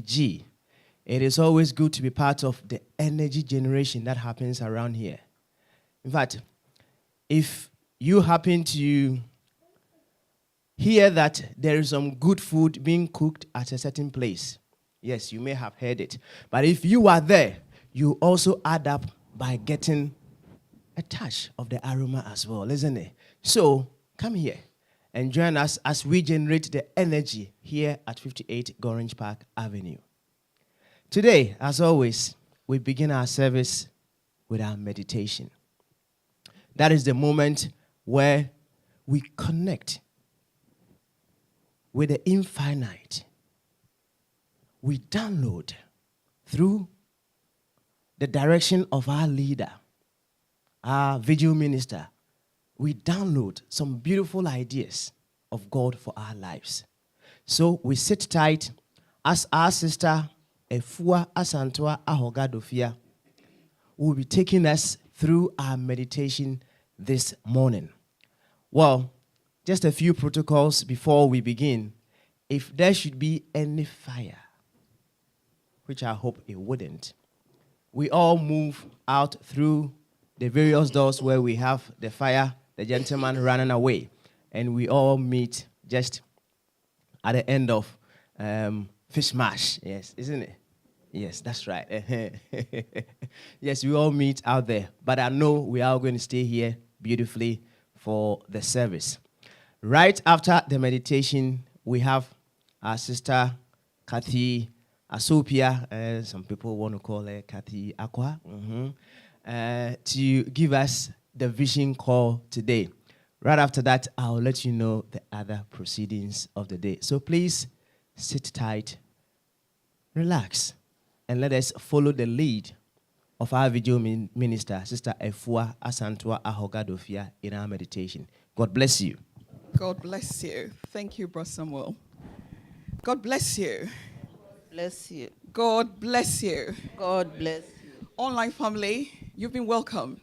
G. It is always good to be part of the energy generation that happens around here. In fact, if you happen to hear that there is some good food being cooked at a certain place, yes, you may have heard it. But if you are there, you also add up by getting a touch of the aroma as well, isn't it? So come here and join us as we generate the energy here at 58 Gorange Park Avenue. Today, as always, we begin our service with our meditation. That is the moment where we connect with the infinite. We download through the direction of our leader, our vigil minister. We download some beautiful ideas of God for our lives. So we sit tight as our sister Efua Asantua Ahogadofia will be taking us through our meditation this morning. Well, just a few protocols before we begin. If there should be any fire, which I hope it wouldn't, we all move out through the various doors where we have the fire, the gentleman running away, and we all meet just at the end of fish mash. Yes, isn't it? Yes, that's right. Yes, we all meet out there. But I know we are going to stay here beautifully for the service. Right after the meditation, we have our sister, Kathy Asopia. Some people want to call her Kathy Aqua. To give us the vision call today. Right after that, I'll let you know the other proceedings of the day. So please sit tight, relax, and let us follow the lead of our video minister, Sister Efua Asantua Ahogadofia, in our meditation. God bless you. God bless you. Thank you, Brother Samuel. God bless you. Bless you. God bless you. God bless you. Online family, you've been welcome.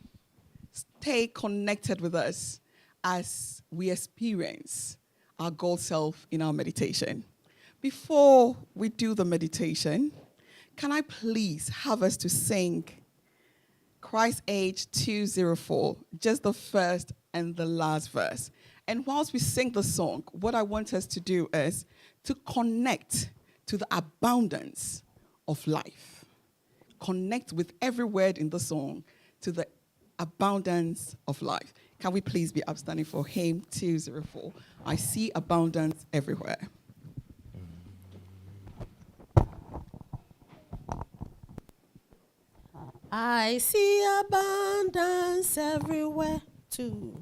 Stay connected with us as we experience our God self in our meditation. Before we do the meditation, can I please have us to sing Christ Age 204, just the first and the last verse. And whilst we sing the song, what I want us to do is to connect to the abundance of life. Connect with every word in the song to the abundance of life. Can we please be upstanding for hymn 204? I see abundance everywhere. I see abundance everywhere too.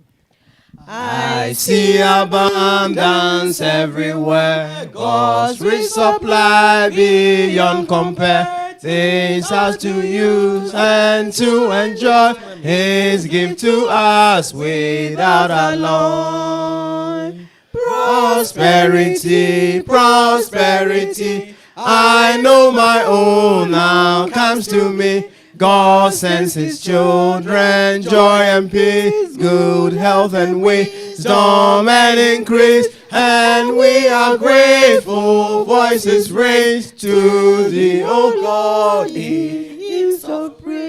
I see abundance everywhere. God's rich supply beyond compare. Things us to use and to enjoy. His gift to us without alloy. Prosperity, prosperity. I know my own now comes to me. God sends his children joy and peace, good health and wisdom and increase. And we are grateful, voices raised to thee, O God, in hymns of praise.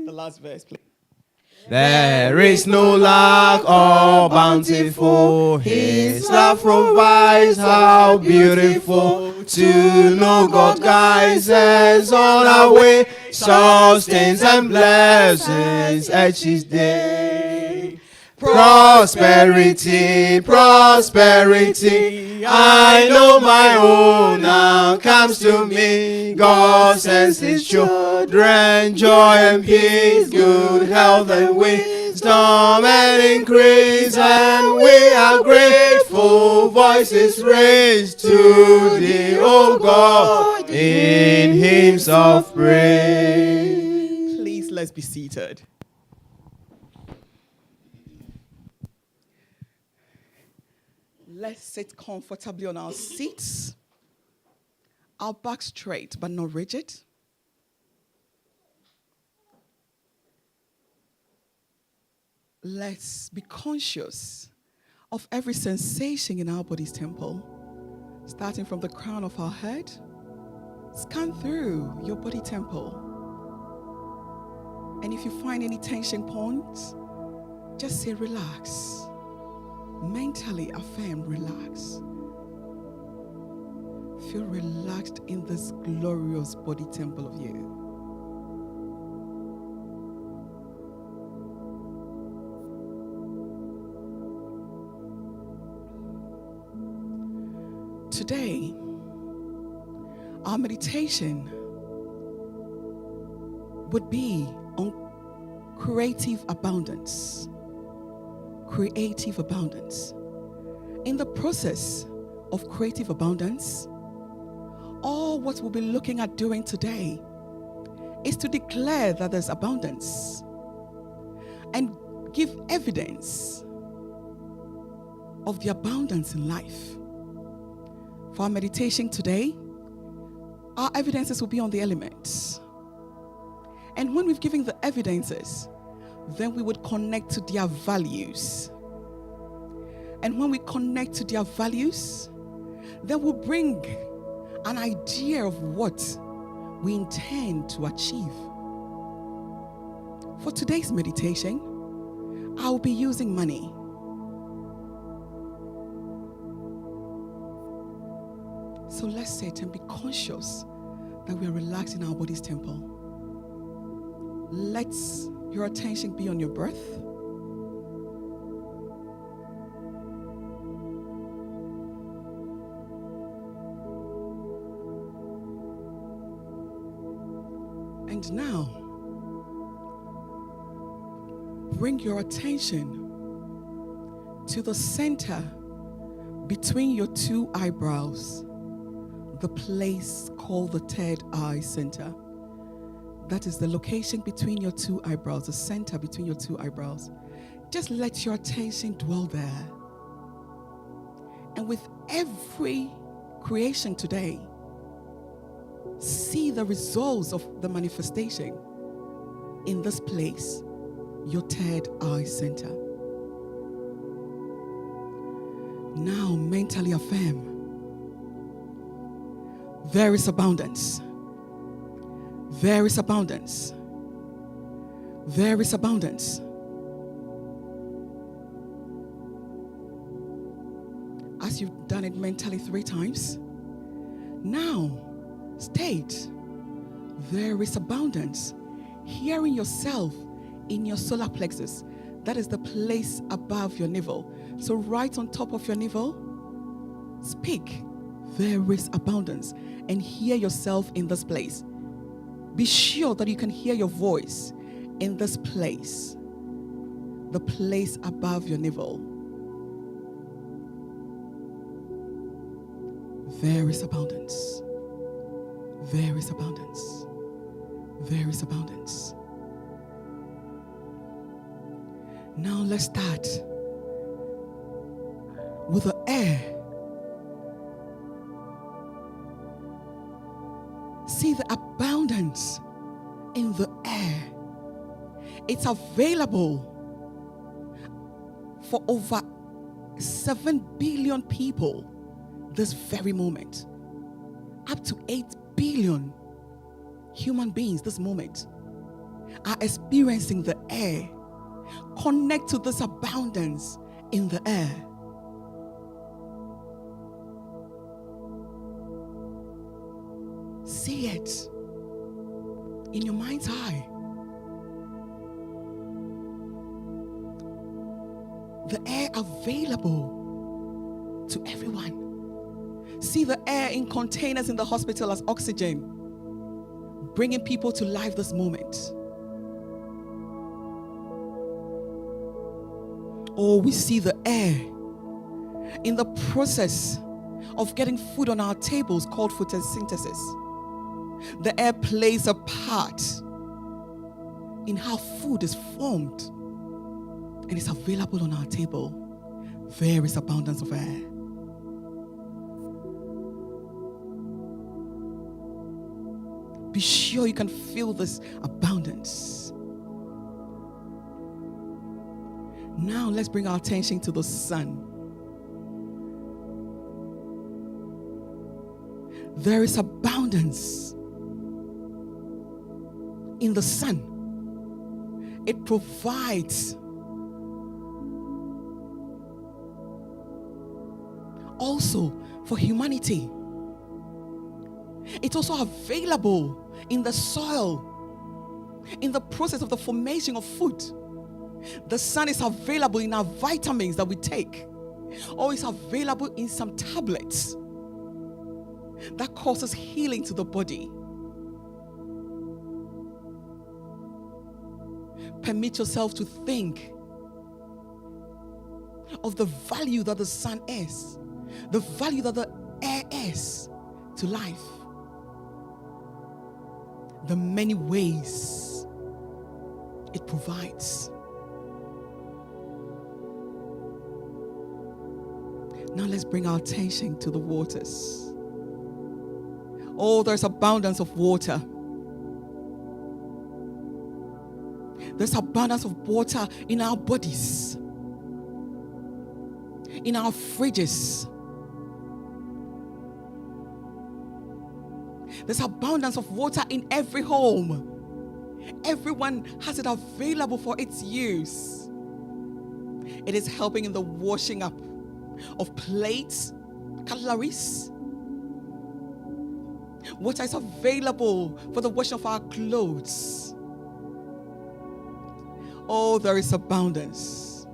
The last verse, please. There is no lack or bountiful. His love provides, how beautiful. To know God guides us on our way, sustains and blesses each day. Prosperity, prosperity. I know my own now comes to me. God sends his children joy and peace, good health and wisdom and increase. And we are grateful, voices raised to thee, O God, in hymns of praise. Please, let's be seated. Let's sit comfortably on our seats. Our back straight, but not rigid. Let's be conscious of every sensation in our body's temple. Starting from the crown of our head, scan through your body temple. And if you find any tension points, just say relax. Mentally affirm relax. Feel relaxed in this glorious body temple of you. Today, our meditation would be on creative abundance. Creative abundance. In the process of creative abundance, all what we'll be looking at doing today is to declare that there's abundance and give evidence of the abundance in life. For our meditation today, our evidences will be on the elements. And when we've given the evidences, then we would connect to their values. And when we connect to their values, then we'll bring an idea of what we intend to achieve. For today's meditation, I'll be using money. So let's sit and be conscious that we are relaxed in our body's temple. Let your attention be on your breath. And now, bring your attention to the center between your two eyebrows, the place called the third eye center. That is the location between your two eyebrows, the center between your two eyebrows. Just let your attention dwell there. And with every creation today, see the results of the manifestation in this place, your third eye center. Now mentally affirm, there is abundance. There is abundance. There is abundance. As you've done it mentally 3 times, now state, there is abundance. Hearing yourself in your solar plexus, that is the place above your navel. So right on top of your navel, speak, there is abundance, and hear yourself in this place. Be sure that you can hear your voice in this place, the place above your navel. There is abundance. There is abundance. There is abundance. Now let's start with the air. See the abundance in the air. It's available for over 7 billion people this very moment. Up to 8 billion human beings this moment are experiencing the air. Connect to this abundance in the air. See it in your mind's eye. The air available to everyone. See the air in containers in the hospital as oxygen, bringing people to life this moment. Or we see the air in the process of getting food on our tables called photosynthesis. The air plays a part in how food is formed and is available on our table. There is abundance of air. Be sure you can feel this abundance. Now let's bring our attention to the sun. There is abundance in the sun. It provides also for humanity. It's also available in the soil, in the process of the formation of food. The sun is available in our vitamins that we take, or it's available in some tablets that causes healing to the body. Permit yourself to think of the value that the sun is, the value that the air is to life, the many ways it provides. Now let's bring our attention to the waters. Oh, there's abundance of water. There's abundance of water in our bodies, in our fridges. There's abundance of water in every home. Everyone has it available for its use. It is helping in the washing up of plates, cutleries. Water is available for the washing of our clothes. Oh, there is abundance.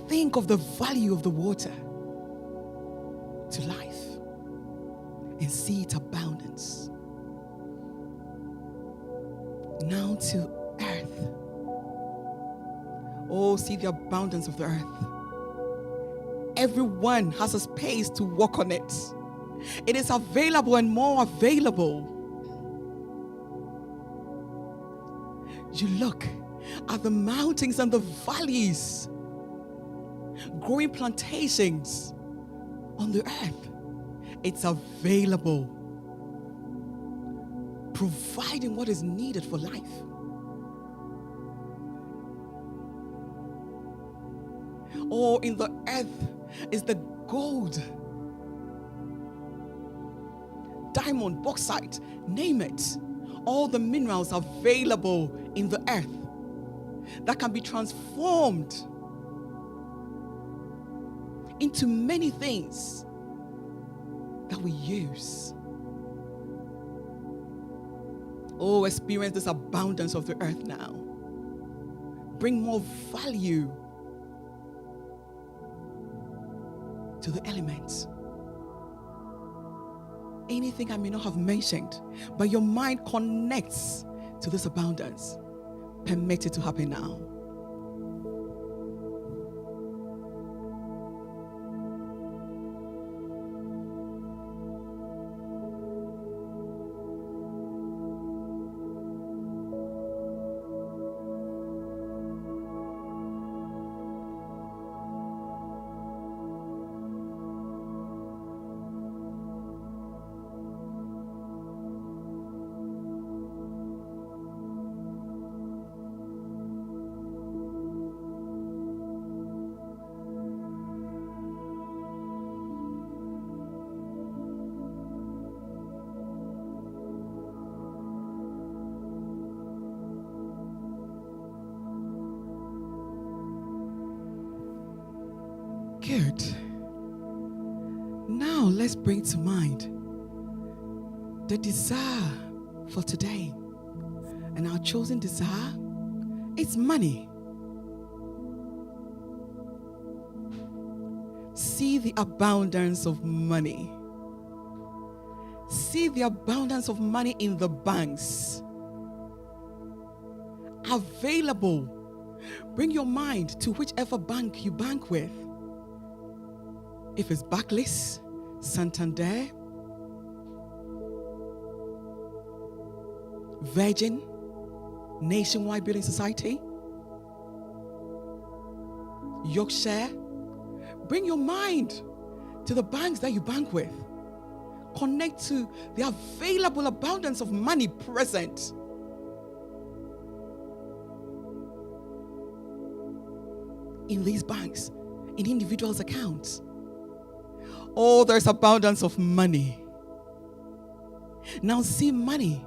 Think of the value of the water to life and see its abundance. Now to earth. Oh, see the abundance of the earth. Everyone has a space to walk on it. It is available and more available. You look at the mountains and the valleys, growing plantations on the earth. It's available, providing what is needed for life. Oh, in the earth is the gold, diamond, bauxite, name it. All the minerals available in the earth that can be transformed into many things that we use. Oh, experience this abundance of the earth now. Bring more value to the elements. Anything I may not have mentioned, but your mind connects to this abundance. Permit it to happen now. Good. Now let's bring to mind the desire for today. And our chosen desire is money. See the abundance of money. See the abundance of money in the banks. Available. Bring your mind to whichever bank you bank with. If it's Barclays, Santander, Virgin, Nationwide Building Society, Yorkshire, bring your mind to the banks that you bank with. Connect to the available abundance of money present. In these banks, in individuals' accounts. Oh, there's abundance of money. Now see money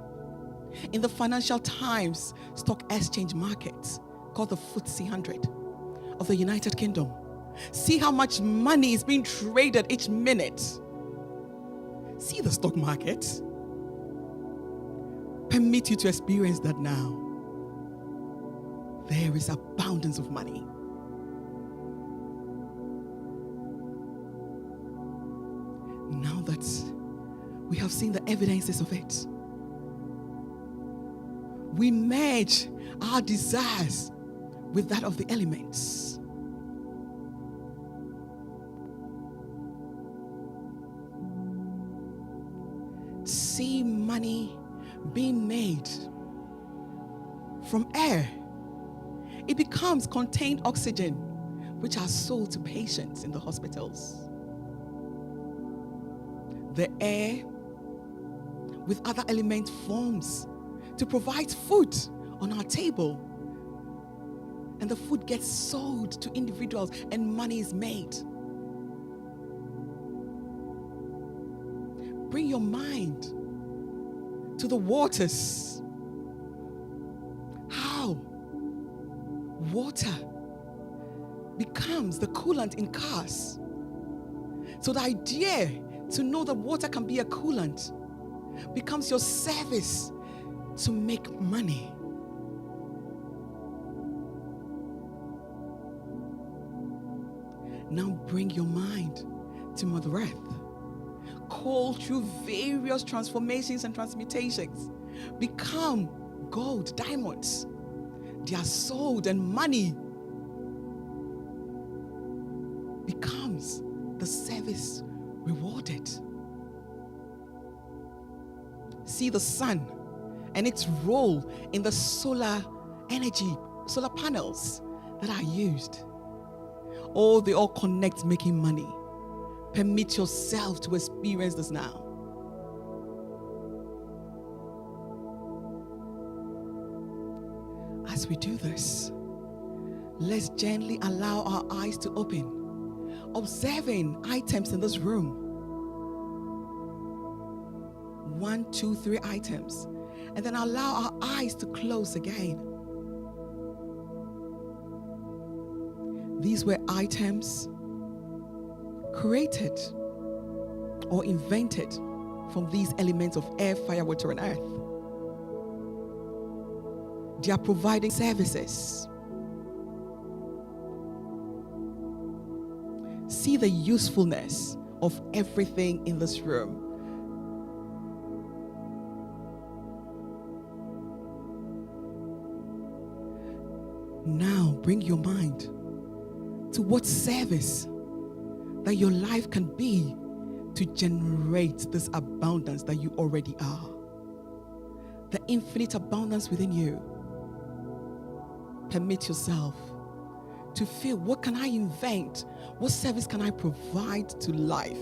in the Financial Times stock exchange market called the FTSE 100 of the United Kingdom. See how much money is being traded each minute. See the stock market. Permit you to experience that now. There is abundance of money. Now that we have seen the evidences of it, we merge our desires with that of the elements. See money being made from air. It becomes contained oxygen, which are sold to patients in the hospitals. The air with other elements forms to provide food on our table. And the food gets sold to individuals and money is made. Bring your mind to the waters. How water becomes the coolant in cars. So the idea to know that water can be a coolant becomes your service to make money. Now bring your mind to Mother Earth. Coal through various transformations and transmutations become gold, diamonds. They are sold and money becomes the service rewarded. See the sun and its role in the solar energy, solar panels that are used. Oh, they all connect making money. Permit yourself to experience this now. As we do this, let's gently allow our eyes to open, observing items in this room. 1, 2, 3 items. And then allow our eyes to close again. These were items created or invented from these elements of air, fire, water, and earth. They are providing services. See the usefulness of everything in this room. Now bring your mind to what service that your life can be to generate this abundance that you already are. The infinite abundance within you. Permit yourself to feel, what can I invent? What service can I provide to life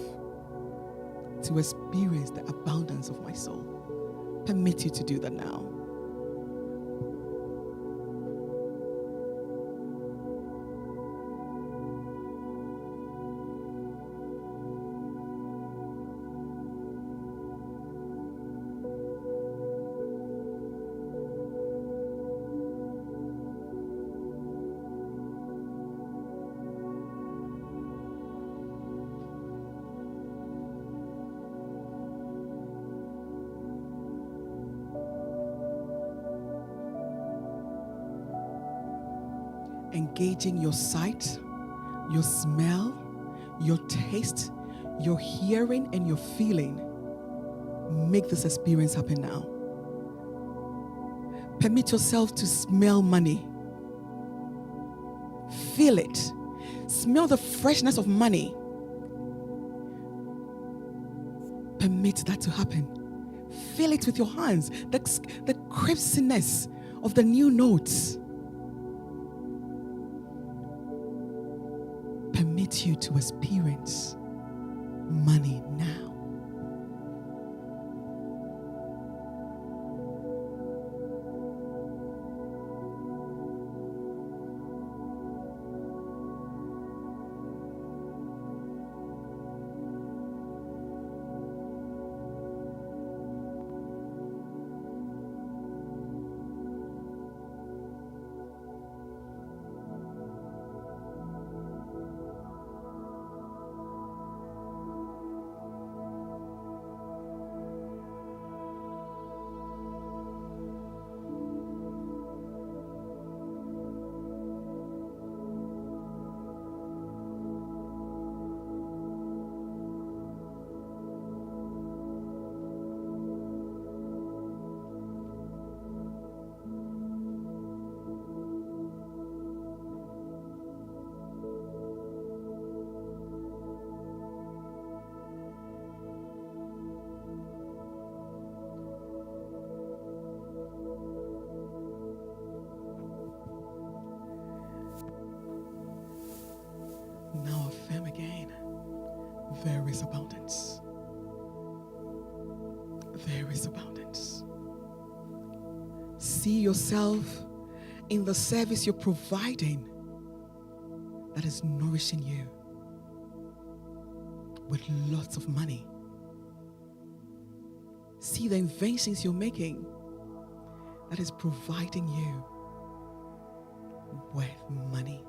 to experience the abundance of my soul? Permit you to do that now. Engaging your sight, your smell, your taste, your hearing, and your feeling. Make this experience happen now. Permit yourself to smell money. Feel it. Smell the freshness of money. Permit that to happen. Feel it with your hands. The crispness of the new notes. Permit you to experience money now. this abundance. See yourself in the service you're providing that is nourishing you with lots of money. See the inventions you're making that is providing you with money.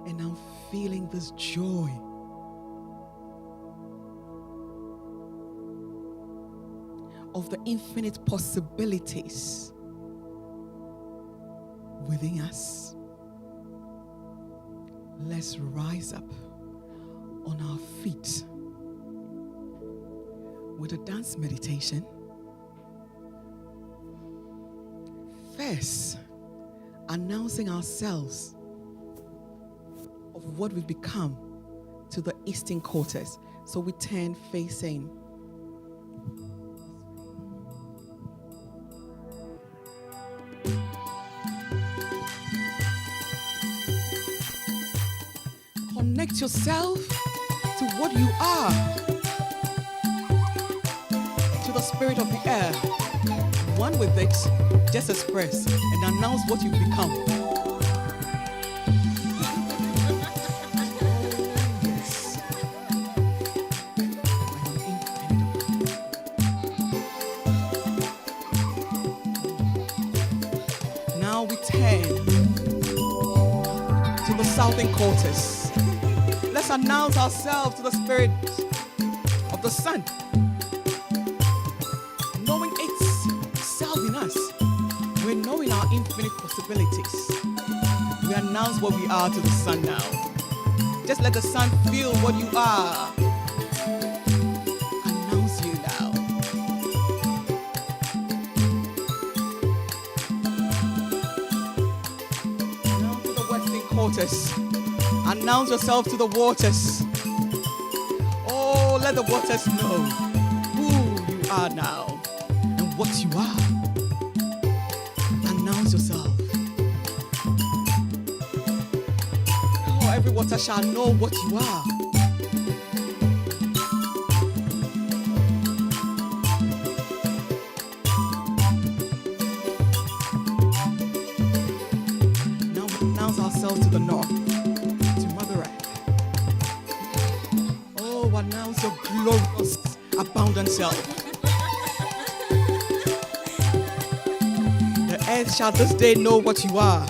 And I'm feeling this joy. Of the infinite possibilities within us. Let's rise up on our feet with a dance meditation. First, announcing ourselves of what we've become to the eastern quarters. So we turn facing connect yourself to what you are, to the spirit of the air. One with it, just express and announce what you've become. Yes. Now we turn to the southern quarters. Let's announce ourselves to the spirit of the sun. Knowing its self in us, we're knowing our infinite possibilities. We announce what we are to the sun now. Just let the sun feel what you are. Announce you now. Now to the western quarters. Announce yourself to the waters. Oh, let the waters know who you are now and what you are. Announce yourself. Oh, every water shall know what you are. Now we announce ourselves to the north. Announce your glorious, abundant self. The earth shall this day know what you are.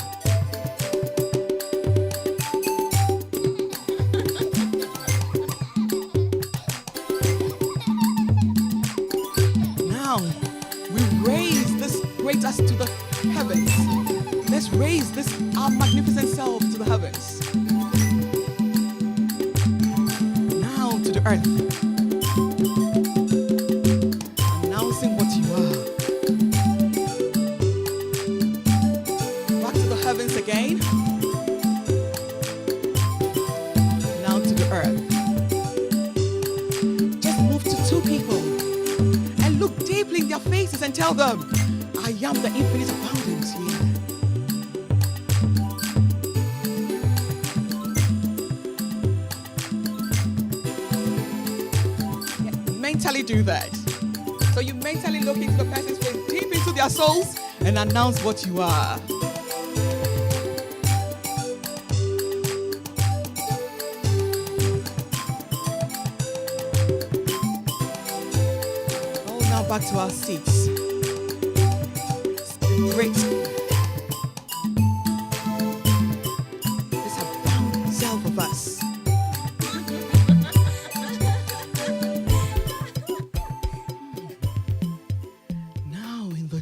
Now, we raise this greatest to the heavens. Let's raise this, our magnificent self, to the heavens. Earth, announcing what you are. Back to the heavens again. Now to the earth. Just move to two people and look deeply in their faces and tell them, I am the infinite abundance here. Mentally do that. So you mentally look into the person's face, deep into their souls, and announce what you are. Oh, now back to our seats. Great. This abundant self of us.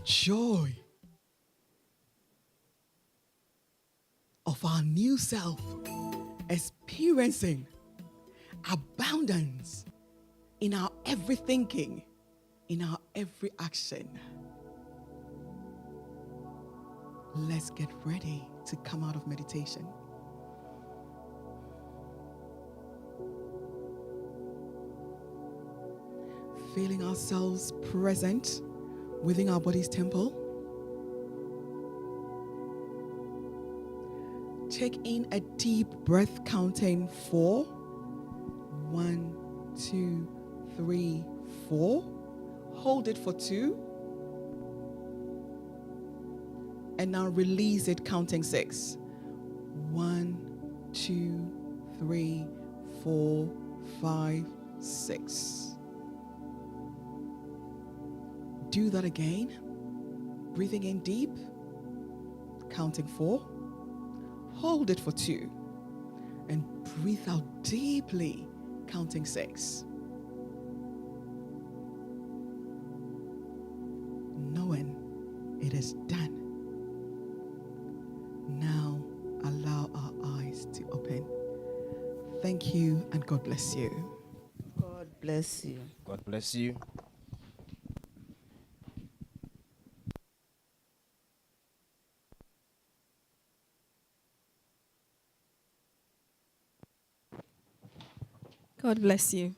Joy of our new self, experiencing abundance in our every thinking, in our every action. Let's get ready to come out of meditation. Feeling ourselves present within our body's temple. Take in a deep breath, counting 4. 1, 2, 3, 4. Hold it for 2. And now release it, counting 6. 1, 2, 3, 4, 5, 6. Do that again. Breathing in deep, counting 4. Hold it for 2. And breathe out deeply, counting 6. Knowing it is done. Now allow our eyes to open. Thank you and God bless you. God bless you. God bless you. God bless you.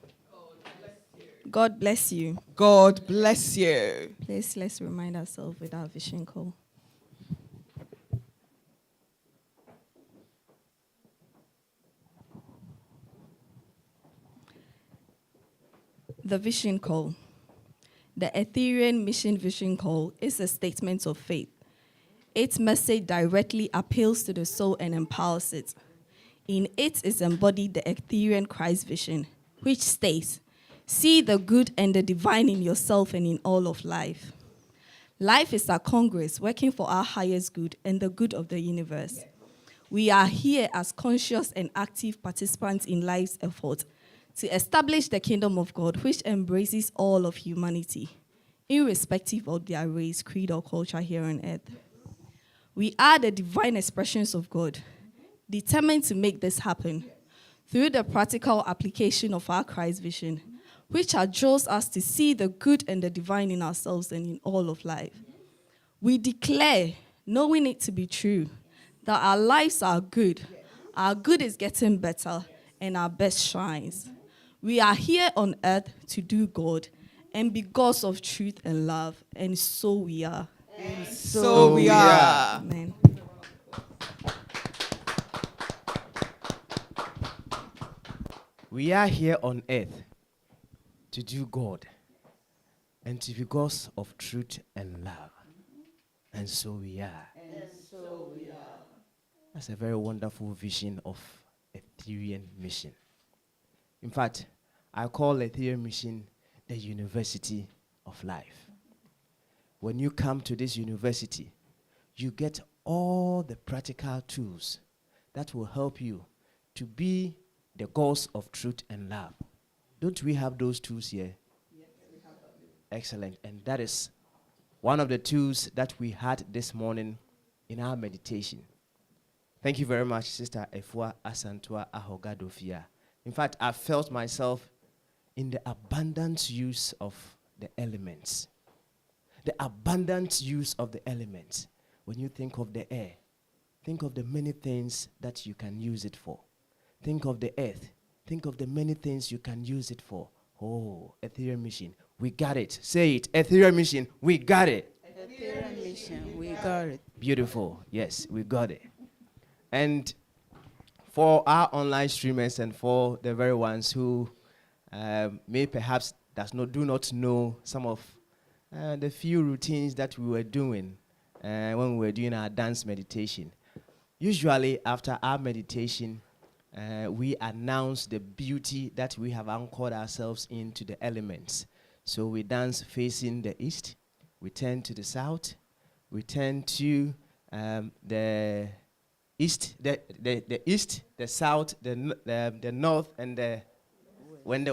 God bless you. God bless you. Please, let's remind ourselves with our vision call. The vision call. The Etherean mission vision call is a statement of faith. Its message directly appeals to the soul and empowers it. In it is embodied the Etherean Christ vision, which states, see the good and the divine in yourself and in all of life. Life is a congress working for our highest good and the good of the universe. We are here as conscious and active participants in life's effort to establish the kingdom of God, which embraces all of humanity, irrespective of their race, creed, or culture here on earth. We are the divine expressions of God, determined to make this happen through the practical application of our Christ vision, which adjusts us to see the good and the divine in ourselves and in all of life. We declare, knowing it to be true, that our lives are good, our good is getting better, and our best shines. We are here on earth to do God and be gods of truth and love, and so we are. And so we are. Amen. We are here on earth to do God and to be gods of truth and love. And so we are. And so we are. That's a very wonderful vision of Etherean mission. In fact, I call Etherean mission the university of life. When you come to this university, you get all the practical tools that will help you to be the gods of truth and love. Don't we have those tools here? Yes, we have them. Excellent. And that is one of the tools that we had this morning in our meditation. Thank you very much, Sister Efua Asantua Ahogadofia. In fact, I felt myself in the abundant use of the elements. The abundant use of the elements. When you think of the air, think of the many things that you can use it for. Think of the earth. Think of the many things you can use it for. Oh, Ethereum mission, we got it. Say it, Ethereum mission, we got it. Ethereum mission, we got it. Beautiful, yes, we got it. And for our online streamers and for the very ones who may perhaps do not know some of the few routines that we were doing when we were doing our dance meditation. Usually after our meditation, we announce the beauty that we have anchored ourselves into the elements. So we dance facing the east, we turn to the south, we turn to the east, the east, the south, the north, and the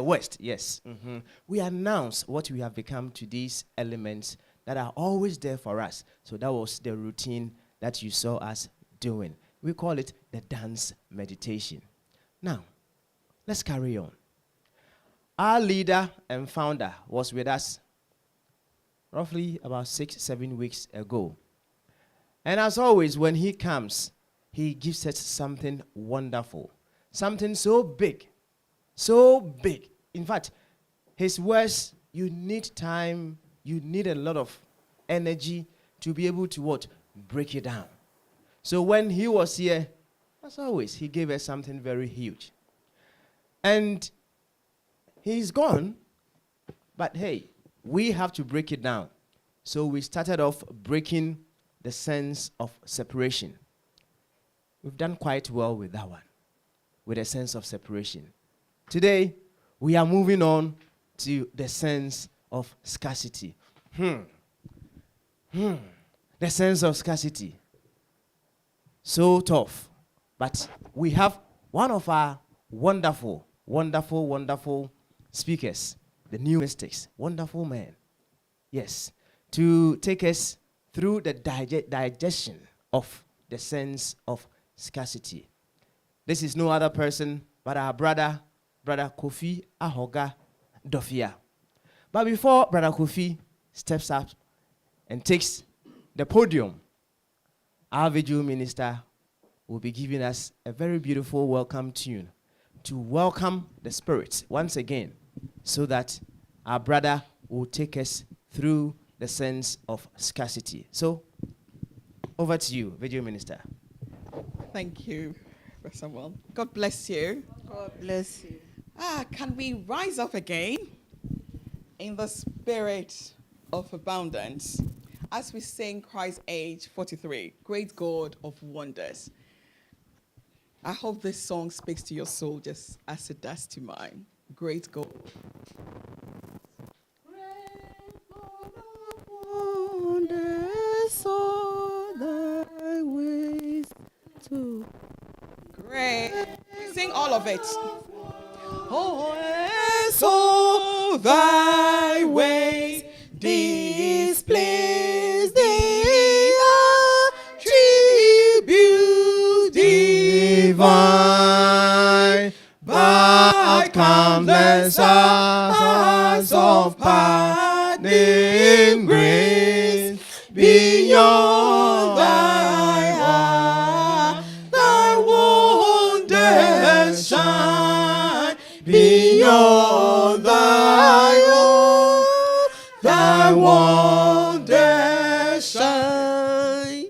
west. Yes. Mm-hmm. We announce what we have become to these elements that are always there for us. So that was the routine that you saw us doing. We call it the dance meditation. Now, let's carry on. Our leader and founder was with us roughly about 6-7 weeks ago. And as always, when he comes, he gives us something wonderful, something so big, so big. In fact, his words, you need time, you need a lot of energy to be able to what? Break it down. So when he was here, As always, he gave us something very huge. And he's gone, but hey, we have to break it down. So we started off breaking the sense of separation. We've done quite well with that one, with a sense of separation. Today, we are moving on to the sense of scarcity. The sense of scarcity. So tough. But we have one of our wonderful speakers, the new mystics, wonderful man. Yes, to take us through the digestion of the sense of scarcity. This is no other person but our brother Kofi Ahoga Dofia. But before Brother Kofi steps up and takes the podium, our vigil minister will be giving us a very beautiful welcome tune to welcome the spirits once again, so that our brother will take us through the sense of scarcity. So, over to you, vigil minister. Thank you, Brother Samuel. God bless you. God bless you. Can we rise up again in the spirit of abundance as we sing Christ's Age 43, Great God of Wonders? I hope this song speaks to your soul just as it does to mine. Great God. Great God of wonders, all thy ways to Great. Sing all of it. Oh, So thy ways displays the attributes Divine, but countless hours of pardoning grace beyond thy wonders shine, beyond thy wonders shine.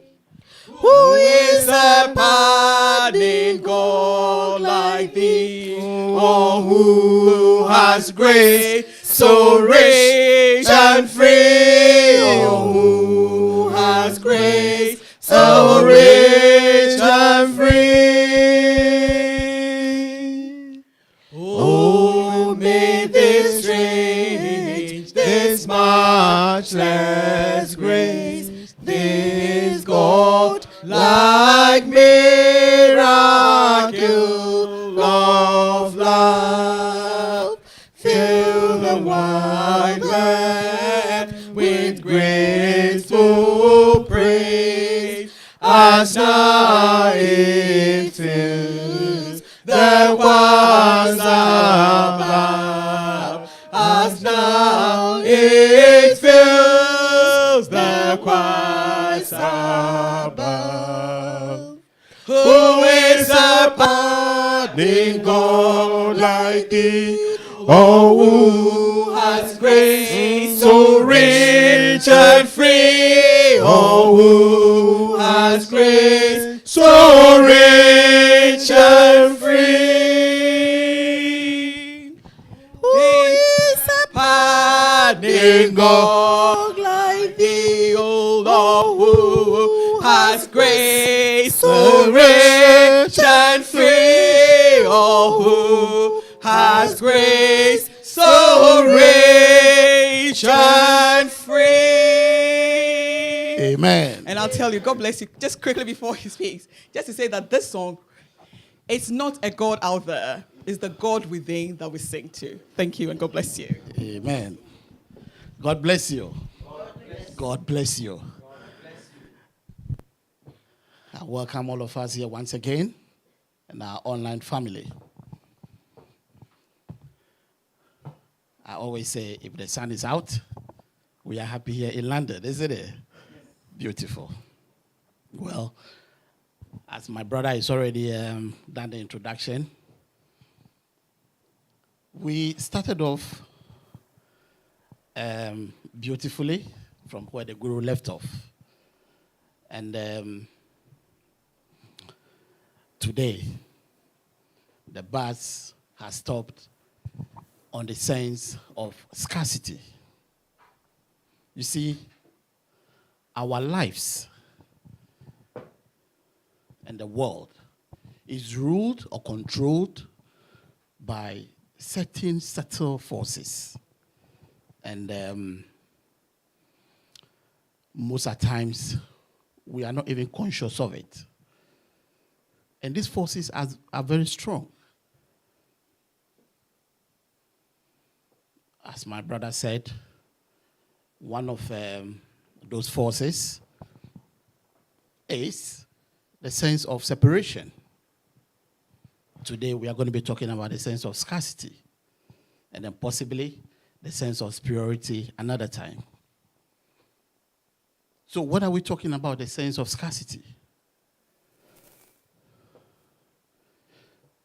Who is a pardoning God like thee? Oh, who has grace so rich and free? Oh, who has grace so rich and free? Oh, may this strange, this matchless grace, this God like miracle of love, fill the wide earth with graceful praise, as now it fills the ones above, as now it fills the choirs above. Who is a pardoning God like thee? Oh, who has grace so rich and free? Oh, who has grace so rich and free? Who is a pardoning God like thee? Oh, who has grace so rich and free? Oh, who has grace so rich and free? Amen. And I'll tell you, God bless you, just quickly before he speaks, just to say that this song, it's not a God out there, it's the God within that we sing to. Thank you, and God bless you. Amen. God bless you. God bless you. I welcome all of us here once again and our online family. I always say, if the sun is out, we are happy here in London, isn't it? Beautiful. Well, as my brother has already done the introduction, we started off beautifully from where the guru left off. And today, the buzz has stopped on the sense of scarcity. You see, our lives and the world is ruled or controlled by certain subtle forces. And most of the times, we are not even conscious of it. And these forces are very strong. As my brother said, one of those forces is the sense of separation. Today, we are going to be talking about the sense of scarcity, and then possibly the sense of superiority another time. So what are we talking about, the sense of scarcity?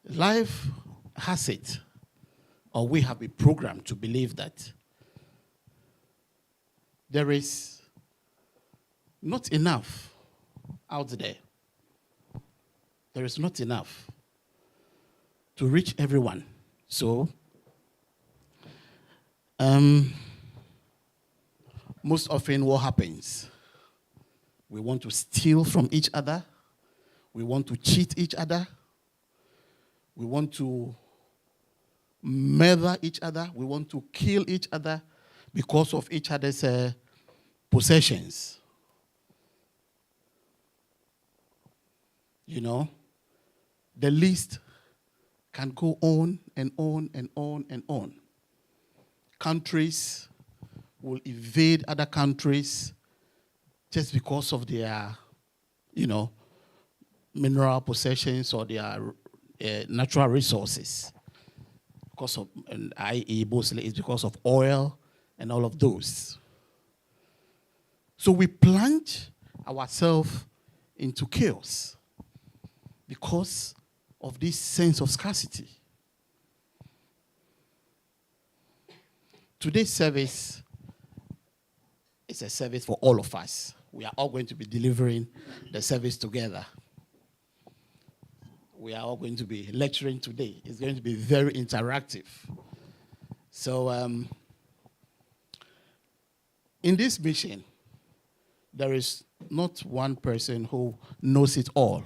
Life has it, or we have been programmed to believe that there is not enough out there. There is not enough to reach everyone. So, most often what happens? We want to steal from each other. We want to cheat each other. We want to murder each other. We want to kill each other because of each other's possessions. You know, the list can go on and on and on and on. Countries will invade other countries just because of their, mineral possessions or their natural resources. Because of, and i.e. mostly it's because of oil and all of those. So we plunge ourselves into chaos because of this sense of scarcity. Today's service is a service for all of us. We are all going to be delivering the service together. We are all going to be lecturing today. It's going to be very interactive. So, in this mission, there is not one person who knows it all.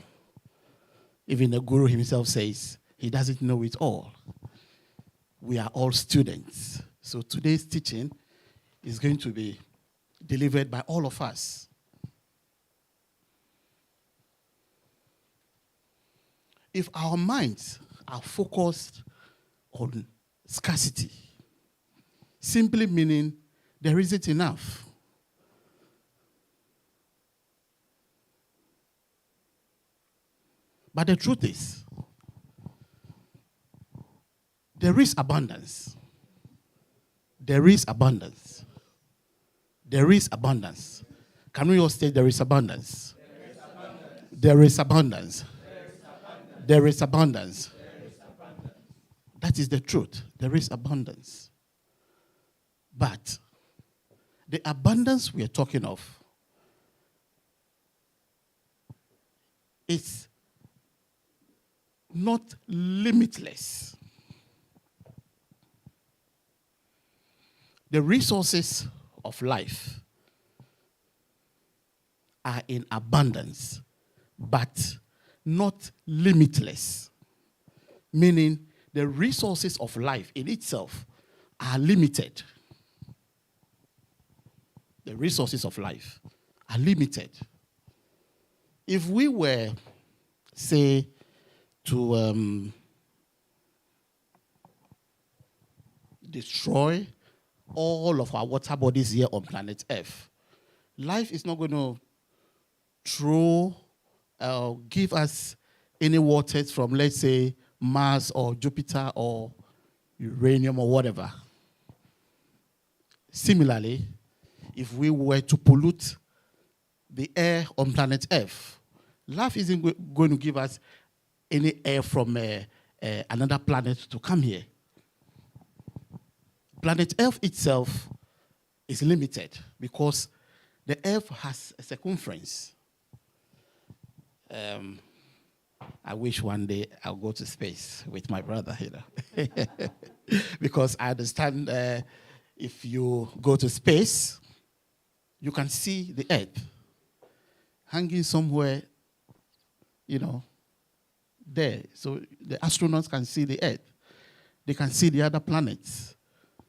Even the guru himself says he doesn't know it all. We are all students. So today's teaching is going to be delivered by all of us. If our minds are focused on scarcity, simply meaning there isn't enough, but the truth is, there is abundance. There is abundance. There is abundance. Can we all state there is abundance? There is abundance. There is abundance. That is the truth. There is abundance. But the abundance we are talking of is not limitless. The resources of life are in abundance, but not limitless. Meaning the resources of life in itself are limited. The resources of life are limited. If we were, say, to destroy all of our water bodies here on planet Earth, life is not going to give us any waters from, let's say, Mars or Jupiter or uranium or whatever. Similarly, if we were to pollute the air on planet Earth, life isn't going to give us any air from another planet to come here. Planet Earth itself is limited because the Earth has a circumference. I wish one day I'll go to space with my brother, because I understand if you go to space, you can see the Earth hanging somewhere, there. So the astronauts can see the Earth. They can see the other planets.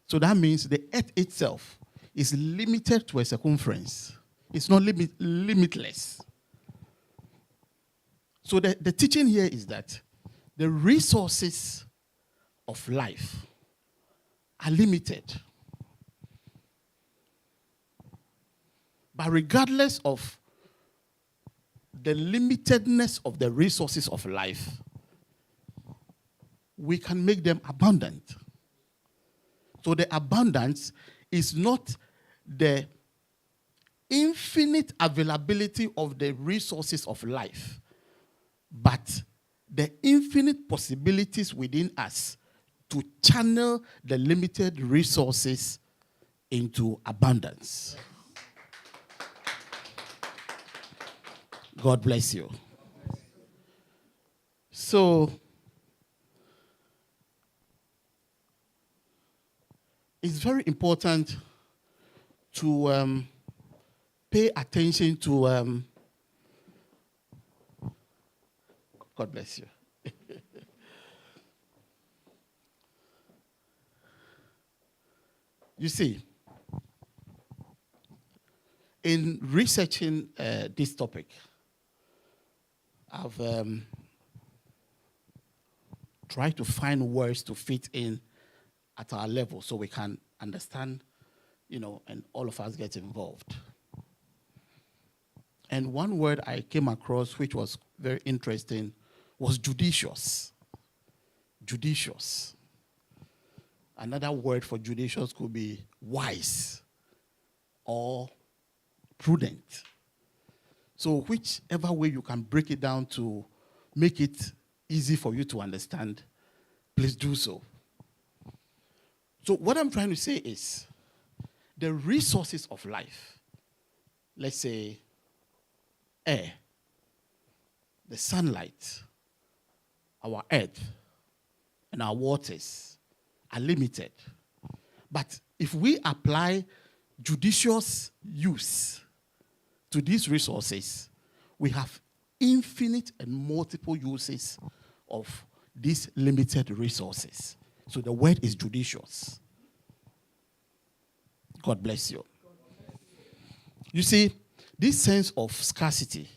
So that means the Earth itself is limited to a circumference. It's not limitless. So the teaching here is that the resources of life are limited. But regardless of the limitedness of the resources of life, we can make them abundant. So the abundance is not the infinite availability of the resources of life, but the infinite possibilities within us to channel the limited resources into abundance. God bless you. So, it's very important to pay attention to, God bless you. You see, in researching this topic, I've tried to find words to fit in at our level so we can understand, and all of us get involved. And one word I came across which was very interesting was judicious. Judicious. Another word for judicious could be wise or prudent. So whichever way you can break it down to make it easy for you to understand, please do so. So what I'm trying to say is the resources of life, let's say air, the sunlight, our earth, and our waters are limited. But if we apply judicious use to these resources, we have infinite and multiple uses of these limited resources. So the word is judicious. God bless you. You see, this sense of scarcity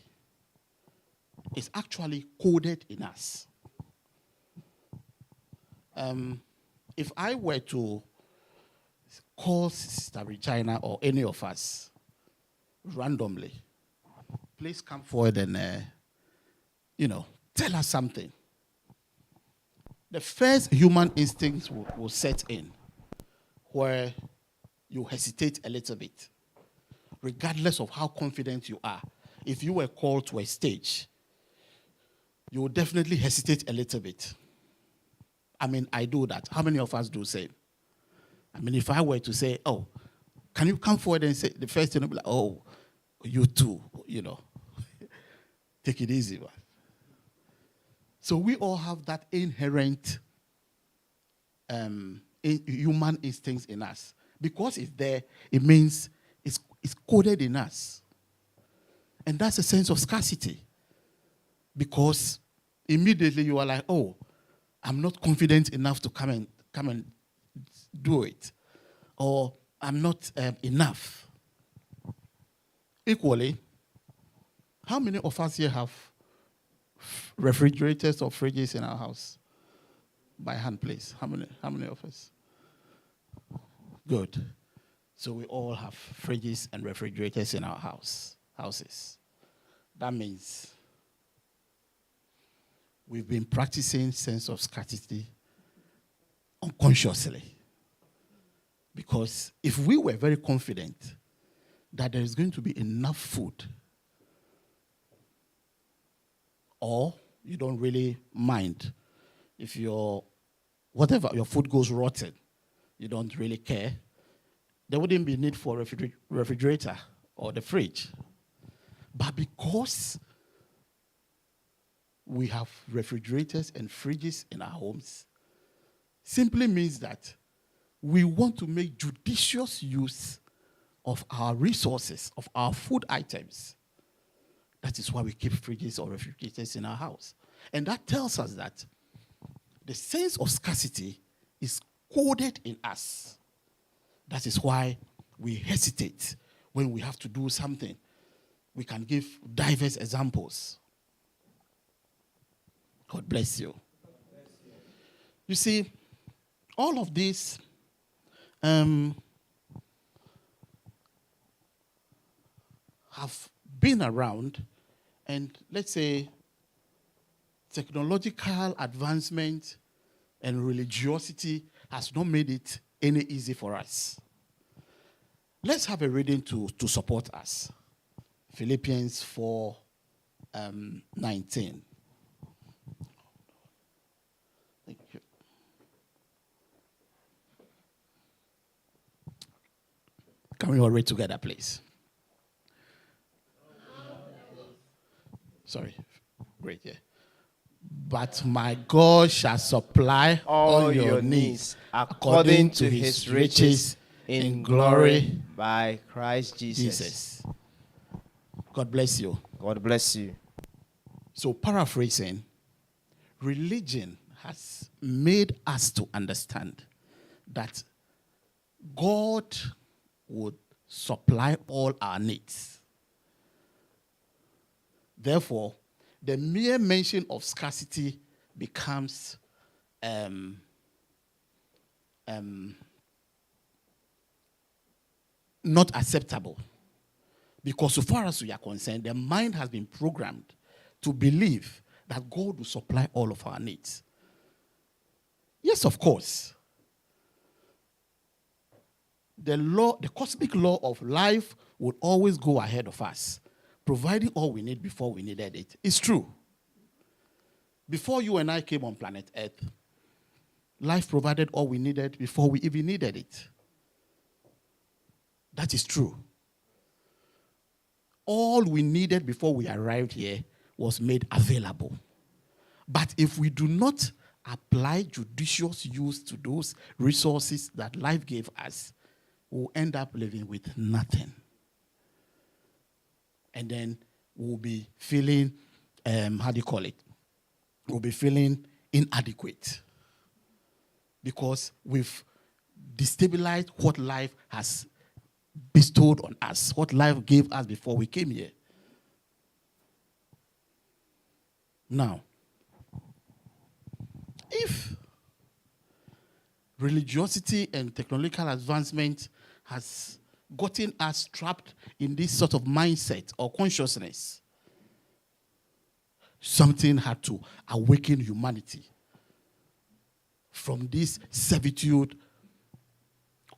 is actually coded in us. If I were to call Sister Regina or any of us randomly, please come forward and, tell us something. The first human instincts will set in where you hesitate a little bit, regardless of how confident you are. If you were called to a stage, you will definitely hesitate a little bit. I do that. How many of us do the same? If I were to say, oh, can you come forward and say, the first thing will be like, oh, you too, Take it easy, man. So we all have that inherent human instincts in us. Because it's there, it means it's coded in us. And that's a sense of scarcity. Because immediately you are like, oh, I'm not confident enough to come and do it. Or I'm not enough. Equally, how many of us here have refrigerators or fridges in our house? By hand, please. How many of us? Good. So we all have fridges and refrigerators in our houses. That means we've been practicing sense of scarcity unconsciously. Because if we were very confident that there is going to be enough food, or you don't really mind if your food goes rotten, you don't really care, there wouldn't be need for a refrigerator or the fridge. But because we have refrigerators and fridges in our homes simply means that we want to make judicious use of our resources, of our food items. That is why we keep fridges or refrigerators in our house. And that tells us that the sense of scarcity is coded in us. That is why we hesitate when we have to do something. We can give diverse examples. God bless you. You see, all of this have been around, and let's say technological advancement and religiosity has not made it any easy for us. Let's have a reading to support us. Philippians 4:19. Thank you. Can we all read together, please? Sorry. Great, yeah. But my God shall supply all your needs according to his riches in glory by Christ Jesus. God bless you. God bless you. So, paraphrasing, religion has made us to understand that God would supply all our needs. Therefore, the mere mention of scarcity becomes not acceptable. Because so far as we are concerned, the mind has been programmed to believe that God will supply all of our needs. Yes, of course. The cosmic law of life would always go ahead of us, providing all we need before we needed it. It's true. Before you and I came on planet Earth, life provided all we needed before we even needed it. That is true. All we needed before we arrived here was made available. But if we do not apply judicious use to those resources that life gave us, we'll end up living with nothing. And then we'll be feeling, We'll be feeling inadequate. Because we've destabilized what life has bestowed on us, what life gave us before we came here. Now, if religiosity and technological advancement has gotten us trapped in this sort of mindset or consciousness, something had to awaken humanity from this servitude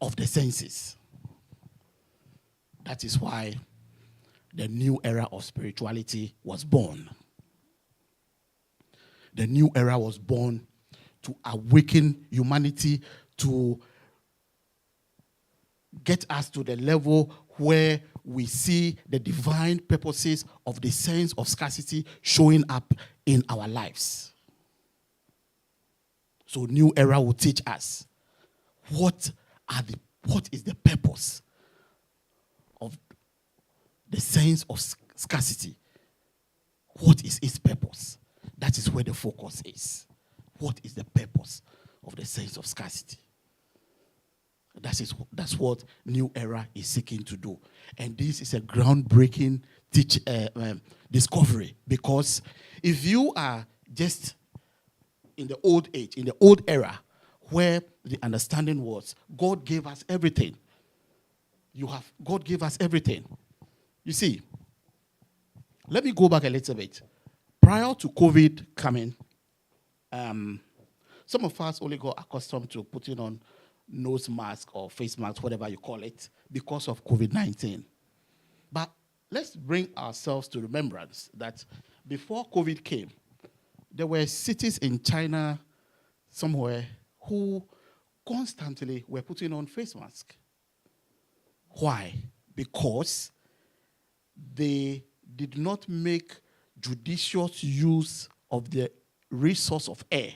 of the senses. That is why the new era of spirituality was born. The new era was born to awaken humanity, to get us to the level where we see the divine purposes of the sense of scarcity showing up in our lives. So new era will teach us what is the purpose of the sense of scarcity. What is its purpose? That is where the focus is. What is the purpose of the sense of scarcity? That's what New Era is seeking to do. And this is a groundbreaking discovery, because if you are just in the old age, in the old era, where the understanding was God gave us everything. God gave us everything. You see, let me go back a little bit. Prior to COVID coming, some of us only got accustomed to putting on nose mask or face mask, whatever you call it, because of COVID-19. But let's bring ourselves to remembrance that before COVID came, there were cities in China somewhere who constantly were putting on face masks. Why? Because they did not make judicious use of the resource of air.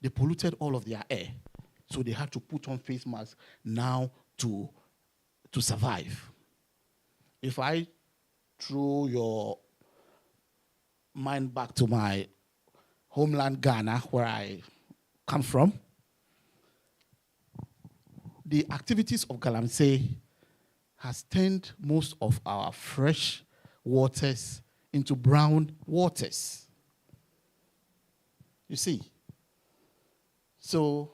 They polluted all of their air. So they had to put on face masks now to survive. If I throw your mind back to my homeland, Ghana, where I come from, the activities of Galamsey has turned most of our fresh waters into brown waters. You see? So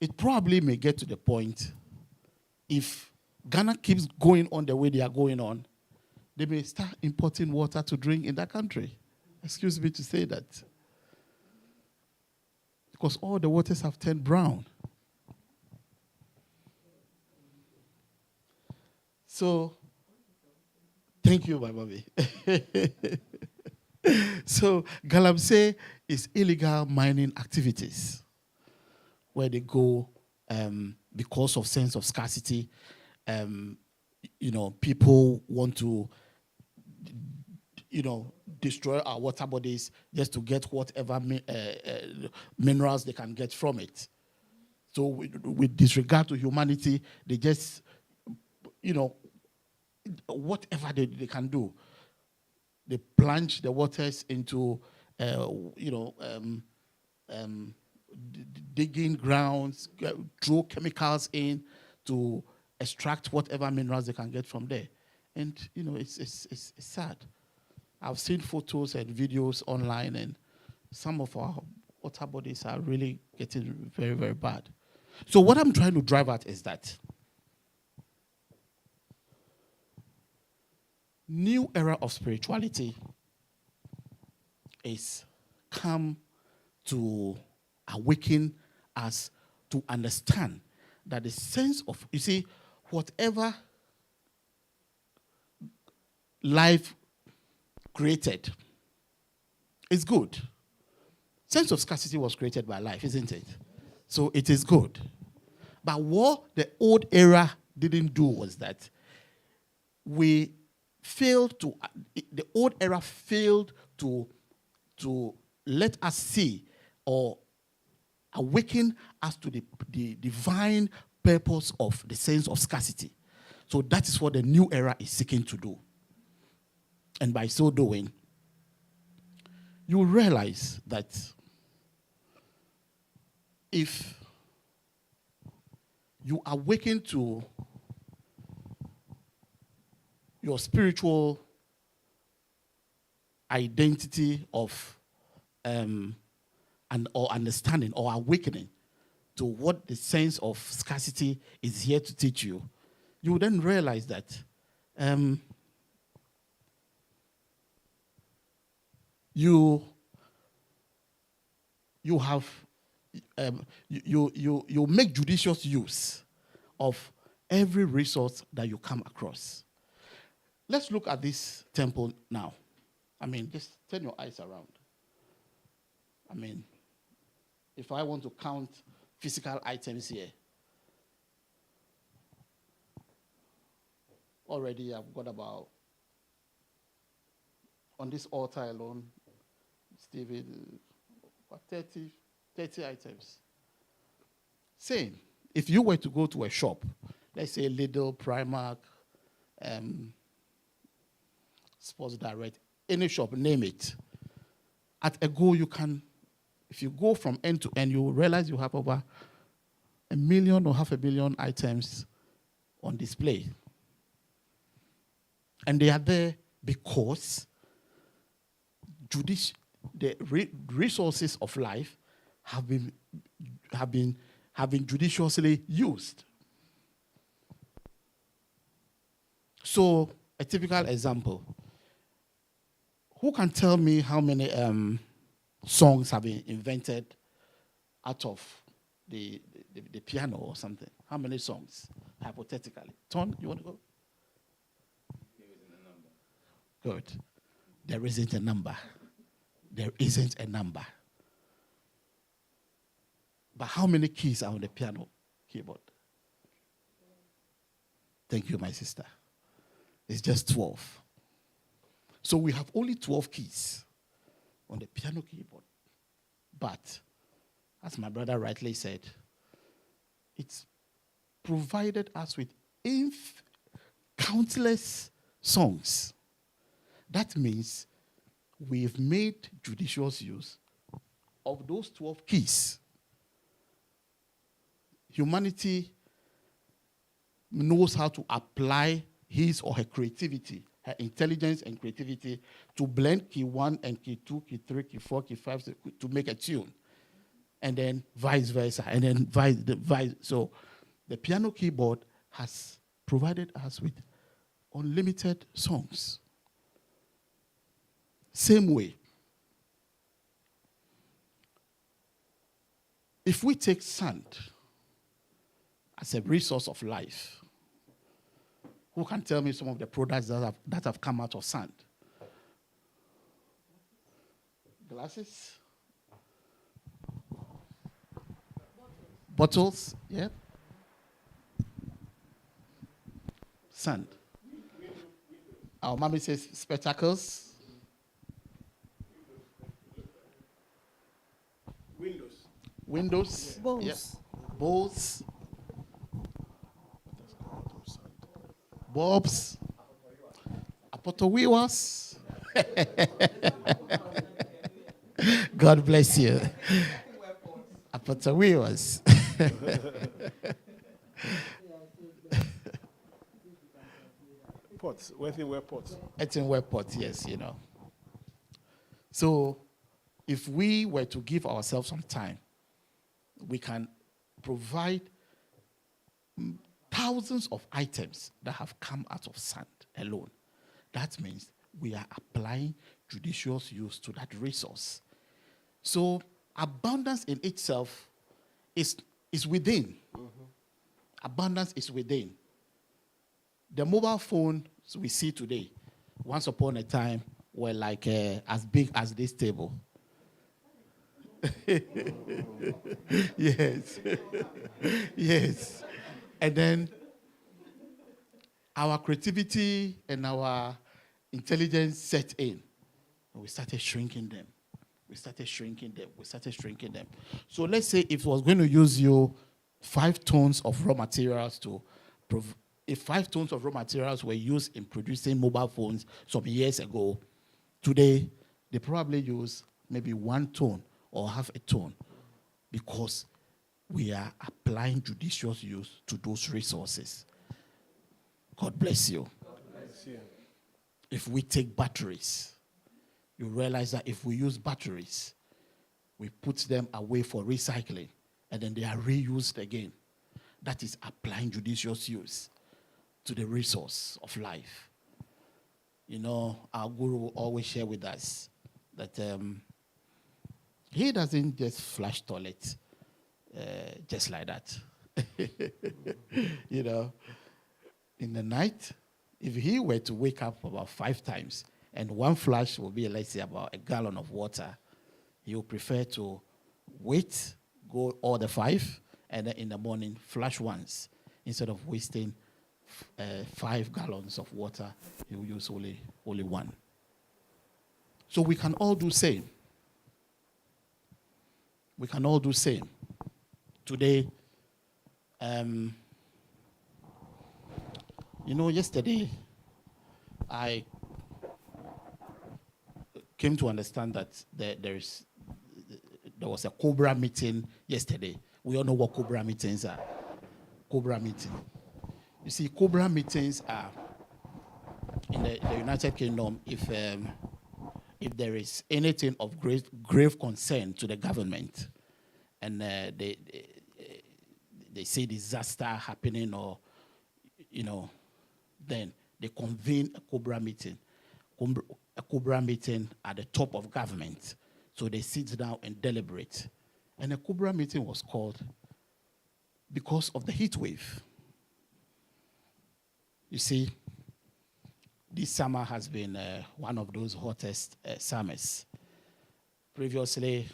it probably may get to the point, if Ghana keeps going on the way they are going on, they may start importing water to drink in that country. Excuse me to say that. Because all the waters have turned brown. So, thank you, my mommy. So, Galamsey is illegal mining activities where they go because of sense of scarcity. People want to, destroy our water bodies just to get whatever minerals they can get from it. So with disregard to humanity, they just, whatever they can do. They plunge the waters into, digging grounds, throw chemicals in to extract whatever minerals they can get from there. And, it's sad. I've seen photos and videos online, and some of our water bodies are really getting very, very bad. So what I'm trying to drive at is that new era of spirituality is come to awaken us to understand that the sense of, whatever life created is good. Sense of scarcity was created by life, isn't it? So it is good. But what the old era didn't do was that the old era failed to let us see or awaken us to the divine purpose of the sense of scarcity. So that is what the new era is seeking to do. And by so doing, you will realize that if you awaken to your spiritual identity of or understanding or awakening to what the sense of scarcity is here to teach you, you will then realize that you make judicious use of every resource that you come across. Let's look at this temple now. Just turn your eyes around. If I want to count physical items here, already I've got about, on this altar alone, Stephen, about 30 items. Same. If you were to go to a shop, let's say Lidl, Primark, Sports Direct, any shop, name it. At a go, you can, if you go from end to end, you will realize you have over 1 million or 500 million items on display. And they are there because the resources of life have been judiciously used. So, a typical example. Who can tell me how many songs have been invented out of the piano or something? How many songs, hypothetically? Ton, you want to go? There isn't a number. Good. There isn't a number. There isn't a number. But how many keys are on the piano keyboard? Thank you, my sister. It's just 12. So we have only 12 keys on the piano keyboard. But, as my brother rightly said, it's provided us with countless songs. That means we've made judicious use of those 12 keys. Humanity knows how to apply his or her creativity, her intelligence and creativity, to blend key 1 and key 2, key 3, key 4, key 5 to make a tune. And then vice versa. And then vice. So the piano keyboard has provided us with unlimited songs. Same way, if we take sand as a resource of life, who can tell me some of the products that have come out of sand? Glasses? Bottles? Yeah. Sand. Our mommy says spectacles. Windows. Bowls. Yeah. Bowls. Bulbs. Apotowiwas. God bless you. Apotowiwas. Pots, earthenware pots. Earthenware pots, yes, you know. So, if we were to give ourselves some time, we can provide thousands of items that have come out of sand alone. That means we are applying judicious use to that resource. So, abundance in itself is within. Mm-hmm. Abundance is within. The mobile phones we see today, once upon a time, were like as big as this table. Yes. Yes. And then our creativity and our intelligence set in. And we started shrinking them. So let's say if it was going to use you 5 tons of raw materials if 5 tons of raw materials were used in producing mobile phones some years ago, today they probably use maybe 1 ton or half a ton, because we are applying judicious use to those resources. God bless you. God bless you. If we take batteries, you realize that if we use batteries, we put them away for recycling, and then they are reused again. That is applying judicious use to the resource of life. You know, our guru will always share with us that he doesn't just flush toilets just like that. You know, in the night, if he were to wake up about 5 times and one flush will be, let's say, about a gallon of water, he would prefer to wait, go all the 5, and then in the morning flush once, instead of wasting 5 gallons of water. He will use only 1. So we can all do same. We can all do same. Today, yesterday, I came to understand that there was a Cobra meeting yesterday. We all know what Cobra meetings are. Cobra meeting. You see, Cobra meetings are in the United Kingdom if there is anything of grave concern to the government, and they see disaster happening, or then they convene a Cobra meeting. A Cobra meeting at the top of government. So they sit down and deliberate. And a Cobra meeting was called because of the heat wave. You see, this summer has been one of those hottest summers. Previously,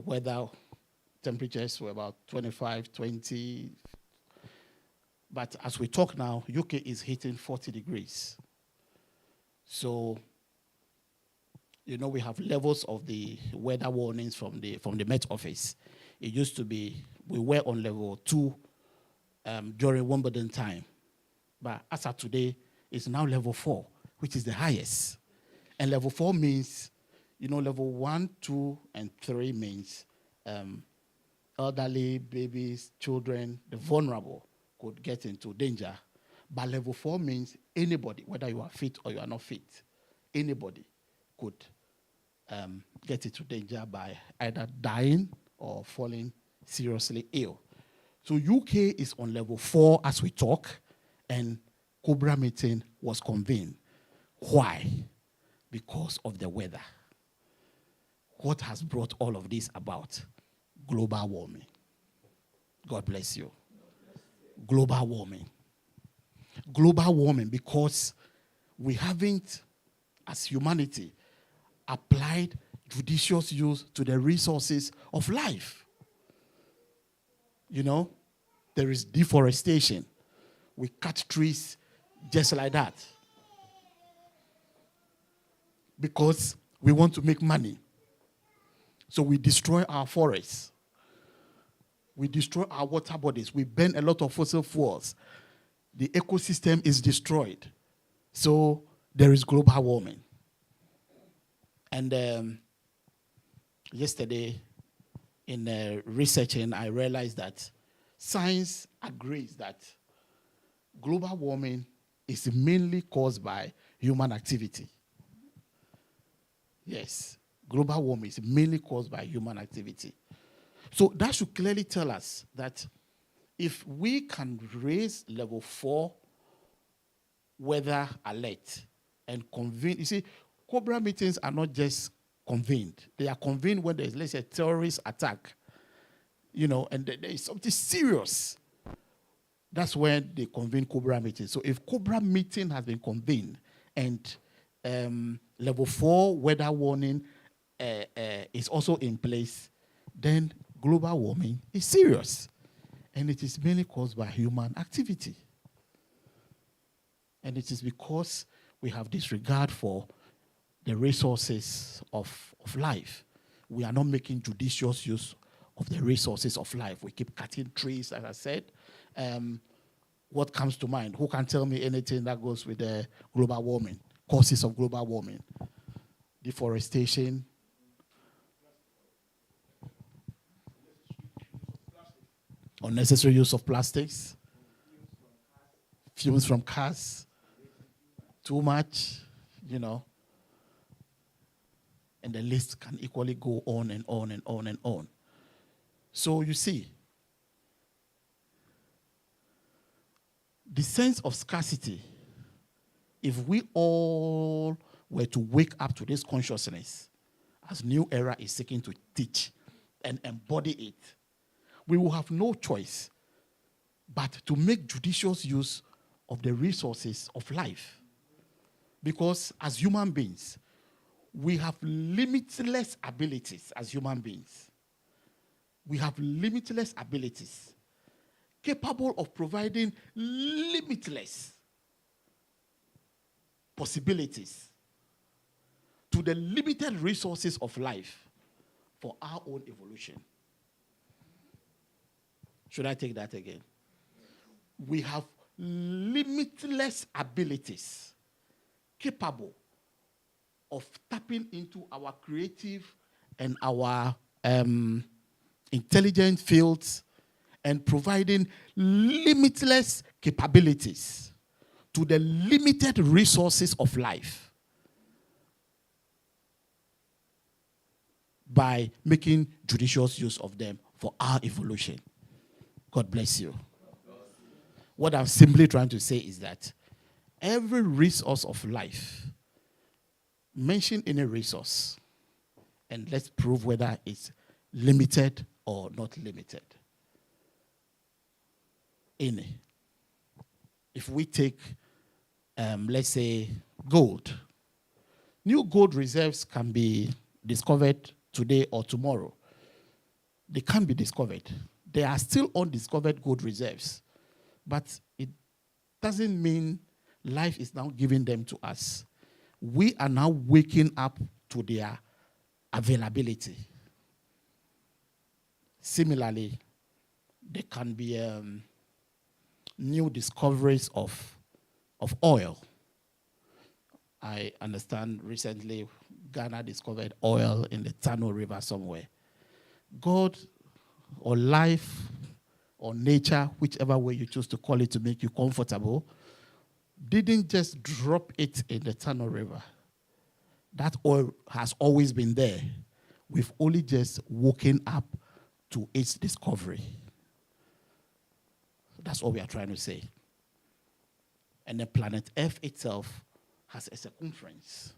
weather temperatures were about 25, 20. But as we talk now, UK is hitting 40 degrees. So You know, we have levels of the weather warnings from the Met Office. It used to be, we were on level 2 during Wimbledon time. But as of today, it's now level 4, which is the highest. And level 4 means, you know, level 1, 2, and 3 means elderly, babies, children, the vulnerable could get into danger. But level 4 means anybody, whether you are fit or you are not fit, anybody could get into danger by either dying or falling seriously ill. So UK is on level 4 as we talk, and Cobra meeting was convened. Why? Because of the weather. What has brought all of this about? Global warming. God bless you. Global warming. Global warming because we haven't, as humanity, applied judicious use to the resources of life. You know, there is deforestation. We cut trees just like that because we want to make money. So we destroy our forests. We destroy our water bodies. We burn a lot of fossil fuels. The ecosystem is destroyed. So there is global warming. And yesterday, in researching, I realized that science agrees that global warming is mainly caused by human activity. Yes, global warming is mainly caused by human activity. So that should clearly tell us that if we can raise level 4 weather alert and convene, you see, Cobra meetings are not just convened. They are convened when there is, let's say, a terrorist attack, you know, and there is something serious. That's when they convene Cobra meetings. So if Cobra meeting has been convened and level 4 weather warning is also in place, then global warming is serious. And it is mainly caused by human activity. And it is because we have disregard for the resources of life. We are not making judicious use of the resources of life. We keep cutting trees, as I said. What comes to mind? Who can tell me anything that goes with the global warming, causes of global warming? Deforestation. Unnecessary use of plastics. Fumes from cars. Too much, you know. And the list can equally go on and on and on and on. So you see, the sense of scarcity, if we all were to wake up to this consciousness, as New Era is seeking to teach and embody it, we will have no choice but to make judicious use of the resources of life. Because as human beings, we have limitless abilities as human beings. We have limitless abilities capable of providing limitless possibilities to the limited resources of life for our own evolution. Should I take that again? We have limitless abilities capable of tapping into our creative and our intelligent fields and providing limitless capabilities to the limited resources of life by making judicious use of them for our evolution. God bless you. What I'm simply trying to say is that every resource of life, mention any resource, and let's prove whether it's limited or not limited. Any. If we take, let's say, gold, new gold reserves can be discovered today or tomorrow. They can be discovered. There are still undiscovered gold reserves, but it doesn't mean life is now giving them to us. We are now waking up to their availability. Similarly, there can be new discoveries of oil. I understand recently Ghana discovered oil in the Tano River somewhere. God or life or nature, whichever way you choose to call it to make you comfortable, didn't just drop it in the Tano River. That oil has always been there. We've only just woken up to its discovery. That's all we are trying to say. And the planet Earth itself has a circumference,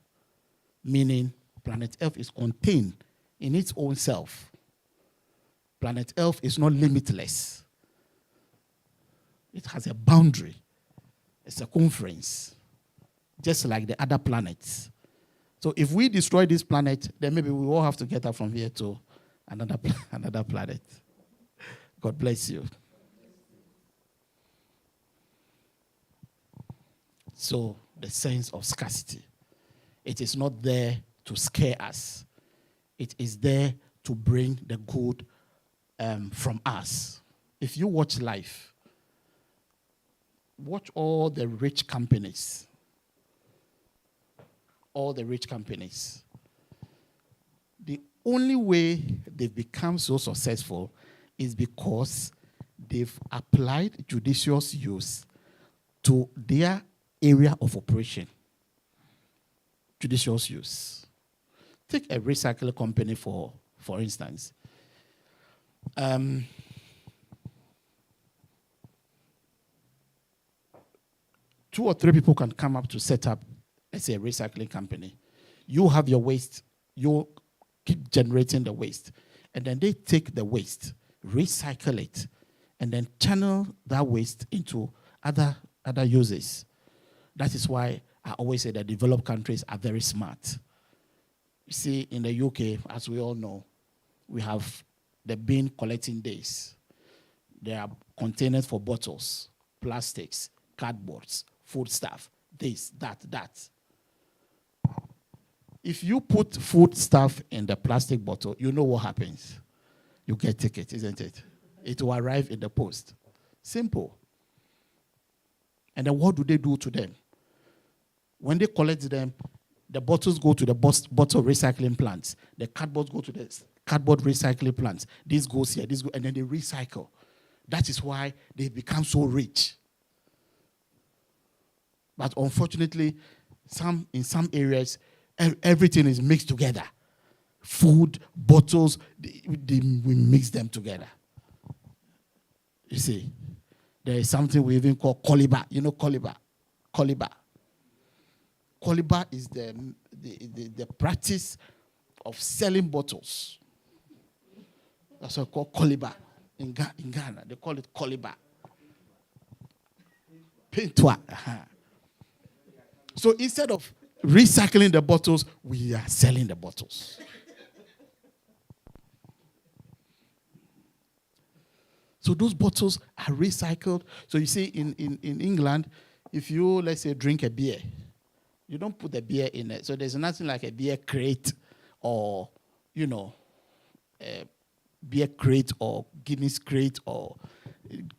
meaning planet Earth is contained in its own self. Planet Earth is not limitless. It has a boundary, a circumference, just like the other planets. So if we destroy this planet, then maybe we all have to get up from here to another planet. God bless you. So the sense of scarcity, it is not there to scare us. It is there to bring the good from us. If you watch life, watch all the rich companies. All the rich companies. The only way they've become so successful is because they've applied judicious use to their area of operation. Judicious use. Take a recycling company for instance. 2 or 3 people can come up to set up, let's say, a recycling company. You have your waste, you keep generating the waste, and then they take the waste, recycle it, and then channel that waste into other uses. That is why I always say that developed countries are very smart. You see, in the UK, as we all know, we have the bin collecting days. There are containers for bottles, plastics, cardboards, food stuff, this, that. If you put food stuff in the plastic bottle, you know what happens. You get ticket, isn't it? It will arrive in the post. Simple. And then what do they do to them? When they collect them, the bottles go to the bottle recycling plants. The cardboard go to the cardboard recycling plants. This goes here, this goes, and then they recycle. That is why they become so rich. But unfortunately, in some areas, everything is mixed together. Food, bottles, we mix them together. You see, there is something we even call coliba. You know coliba? Coliba. Coliba is the practice of selling bottles. That's what we call coliba in Ghana. They call it coliba. Pintua. So instead of recycling the bottles, we are selling the bottles. So those bottles are recycled. So you see, in England, if you, let's say, drink a beer, you don't put the beer in it. So there's nothing like a beer crate or, a beer crate or Guinness crate or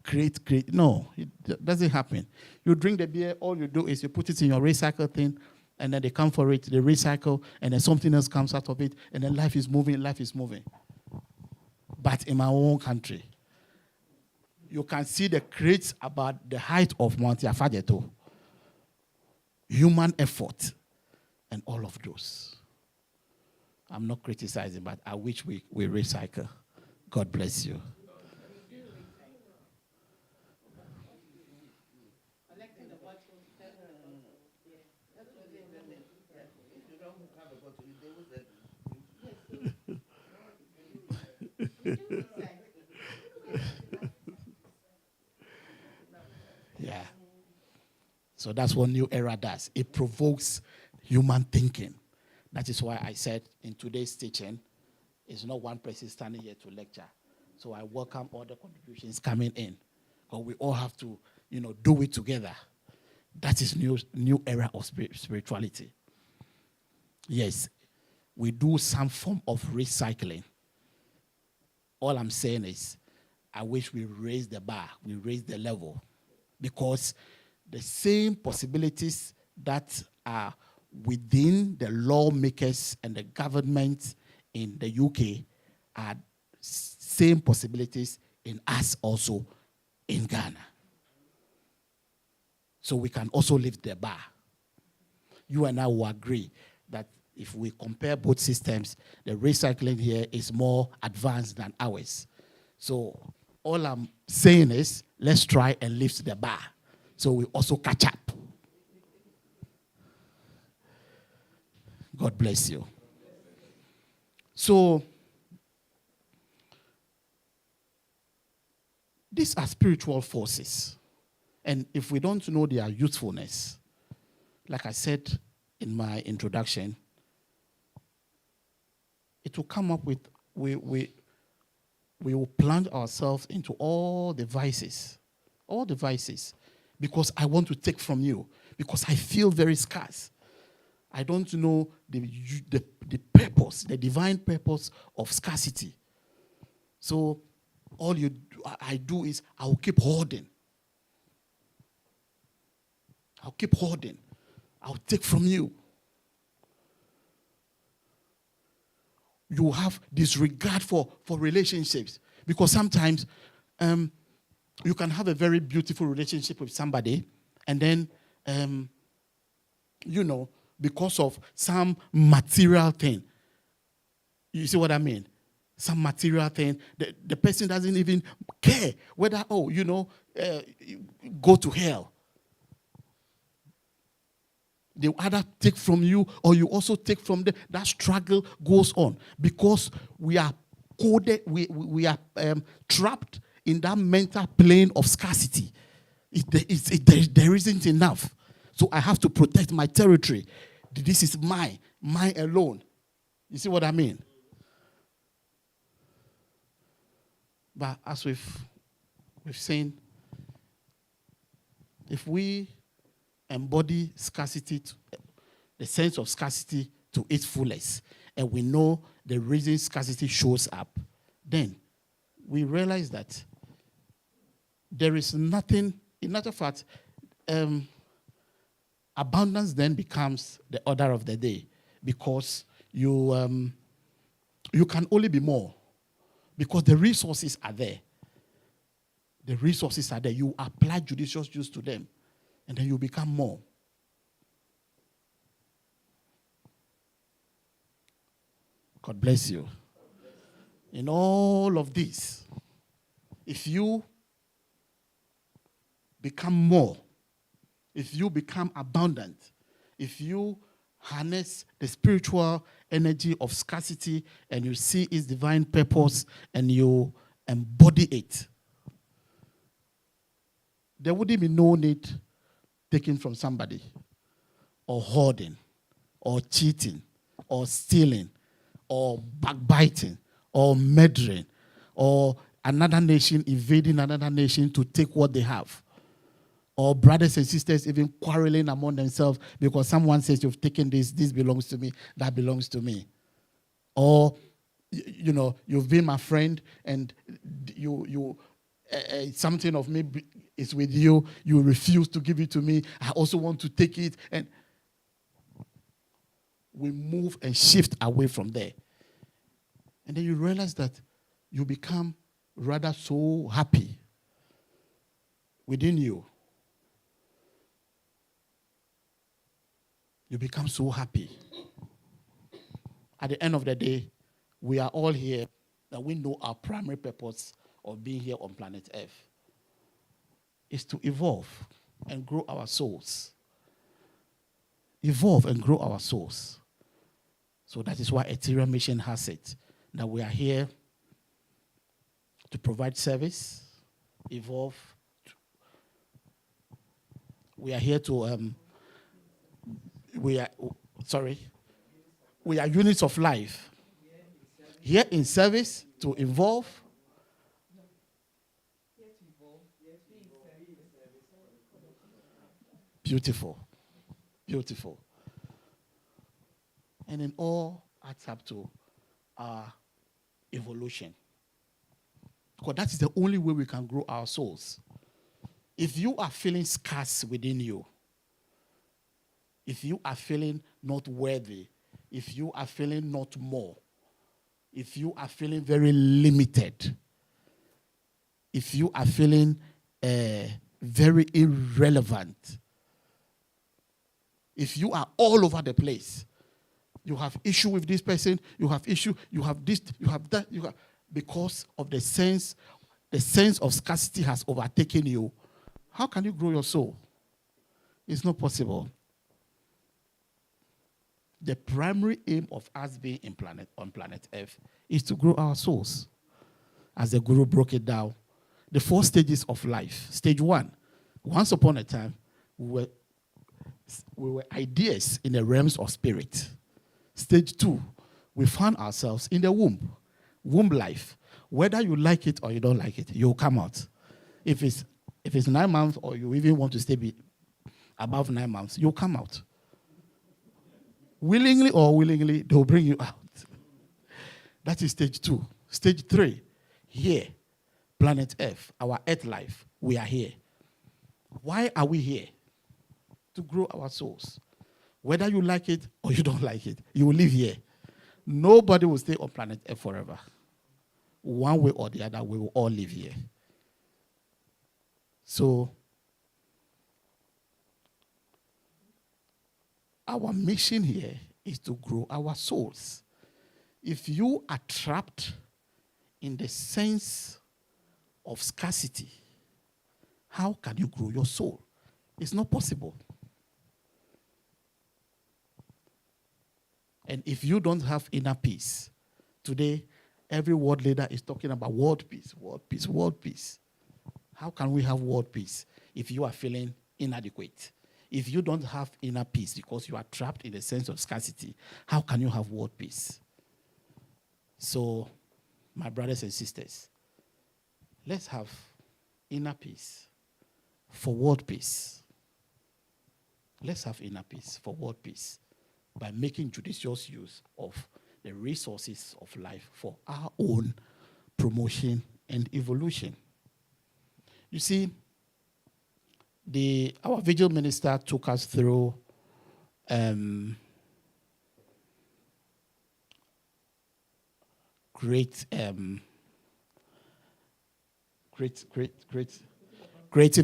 crate. No, it doesn't happen. You drink the beer, all you do is you put it in your recycle thing, and then they come for it, they recycle, and then something else comes out of it, and then life is moving. But in my own country, you can see the crates about the height of Mount Yafajeto. Human effort and all of those. I'm not criticizing, but I wish we recycle. God bless you. Yeah. So that's what New Era does. It provokes human thinking. That is why I said in today's teaching, it's not one person standing here to lecture. So I welcome all the contributions coming in. But we all have to, do it together. That is new era of spirituality. Yes. we do some form of recycling. All I'm saying is, I wish we raise the bar, we raise the level, because the same possibilities that are within the lawmakers and the government in the UK are same possibilities in us also in Ghana. So we can also lift the bar. You and I will agree that if we compare both systems, the recycling here is more advanced than ours. So all I'm saying is, let's try and lift the bar so we also catch up. God bless you. So these are spiritual forces. And if we don't know their usefulness, like I said in my introduction, it will come up with, we will plunge ourselves into all the vices, because I want to take from you, because I feel very scarce. I don't know the purpose, the divine purpose of scarcity. So all I do is I'll keep hoarding. I'll keep hoarding. I'll take from you. You have disregard for relationships, because sometimes you can have a very beautiful relationship with somebody, and then because of some material thing, you see what I mean? Some material thing, the person doesn't even care whether go to hell. They either take from you or you also take from them. That struggle goes on because we are coded, we are trapped in that mental plane of scarcity. There isn't enough. So I have to protect my territory. This is mine alone. You see what I mean? But as we've seen, if we embody scarcity, the sense of scarcity to its fullest, and we know the reason scarcity shows up, then we realize that there is nothing, in matter of fact, abundance then becomes the order of the day, because you can only be more, because the resources are there. The resources are there. You apply judicious use to them, and then you become more. God bless you. In all of this, if you become more, if you become abundant, if you harness the spiritual energy of scarcity and you see its divine purpose and you embody it, there wouldn't be no need taking from somebody, or hoarding, or cheating, or stealing, or backbiting, or murdering, or another nation invading another nation to take what they have, or brothers and sisters even quarreling among themselves because someone says, you've taken this belongs to me, that belongs to me. Or, you've been my friend and something of me is with you, you refuse to give it to me, I also want to take it. And we move and shift away from there. And then you realize that you become rather so happy within you. You become so happy. At the end of the day, we are all here that we know our primary purpose of being here on planet Earth is to evolve and grow our souls. Evolve and grow our souls. So that is why Etherean Mission has it, that we are here to provide service, evolve. We are here to, we are units of life. Here in service to evolve. Beautiful. Beautiful. And in all adds up to our evolution. Because that is the only way we can grow our souls. If you are feeling scarce within you, if you are feeling not worthy, if you are feeling not more, if you are feeling very limited, if you are feeling very irrelevant, if you are all over the place, you have issue with this person, you have issue, you have this, you have that, you have, because of the sense of scarcity has overtaken you, how can you grow your soul? It's not possible. The primary aim of us being on planet Earth is to grow our souls. As the Guru broke it down, the 4 stages of life. Stage 1, once upon a time, we were ideas in the realms of spirit. Stage 2, we found ourselves in the womb life. Whether you like it or you don't like it, you'll come out. If it's 9 months or you even want to stay above 9 months, you'll come out. Willingly or unwillingly, they'll bring you out. That is stage 2. Stage 3, here, planet Earth, our Earth life, we are here. Why are we here? To grow our souls. Whether you like it or you don't like it, you will live here. Nobody will stay on planet Earth forever. One way or the other, we will all live here. So, our mission here is to grow our souls. If you are trapped in the sense of scarcity, how can you grow your soul? It's not possible. And if you don't have inner peace, today, every world leader is talking about world peace, world peace, world peace. How can we have world peace if you are feeling inadequate? If you don't have inner peace because you are trapped in the sense of scarcity, how can you have world peace? So, my brothers and sisters, let's have inner peace for world peace. Let's have inner peace for world peace by making judicious use of the resources of life for our own promotion and evolution. You see, our vigil minister took us through creative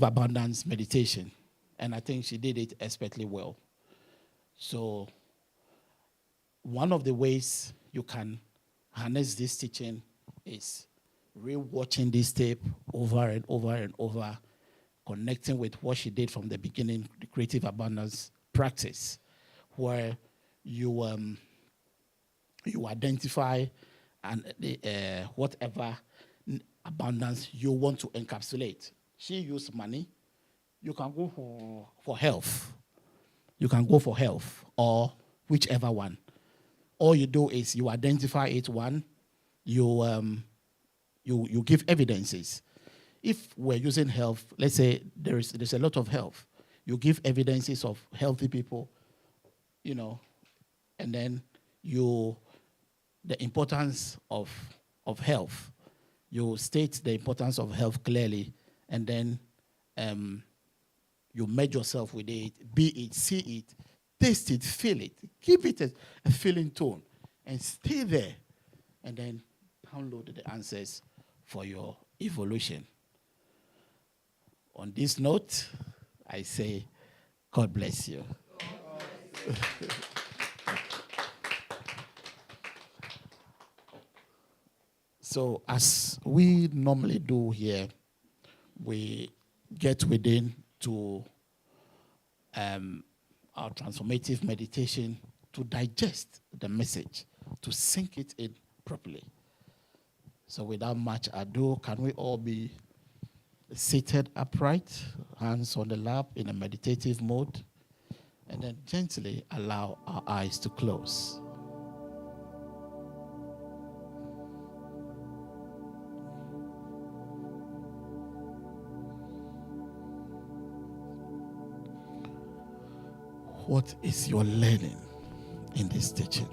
abundance meditation. And I think she did it expertly well. So, one of the ways you can harness this teaching is re-watching this tape over and over and over, connecting with what she did from the beginning, the creative abundance practice, where you identify and whatever abundance you want to encapsulate. She used money. You can go for health. You can go for health or whichever one. All you do is you identify it one, you give evidences. If we're using health, let's say there's a lot of health. You give evidences of healthy people, and then the importance of health. You state the importance of health clearly, and then you merge yourself with it, be it, see it, taste it, feel it, give it a feeling tone, and stay there, and then download the answers for your evolution. On this note, I say, God bless you. So, as we normally do here, we get within to our transformative meditation to digest the message, to sink it in properly. So without much ado, can we all be seated upright, hands on the lap in a meditative mode, and then gently allow our eyes to close. What is your learning in this teaching?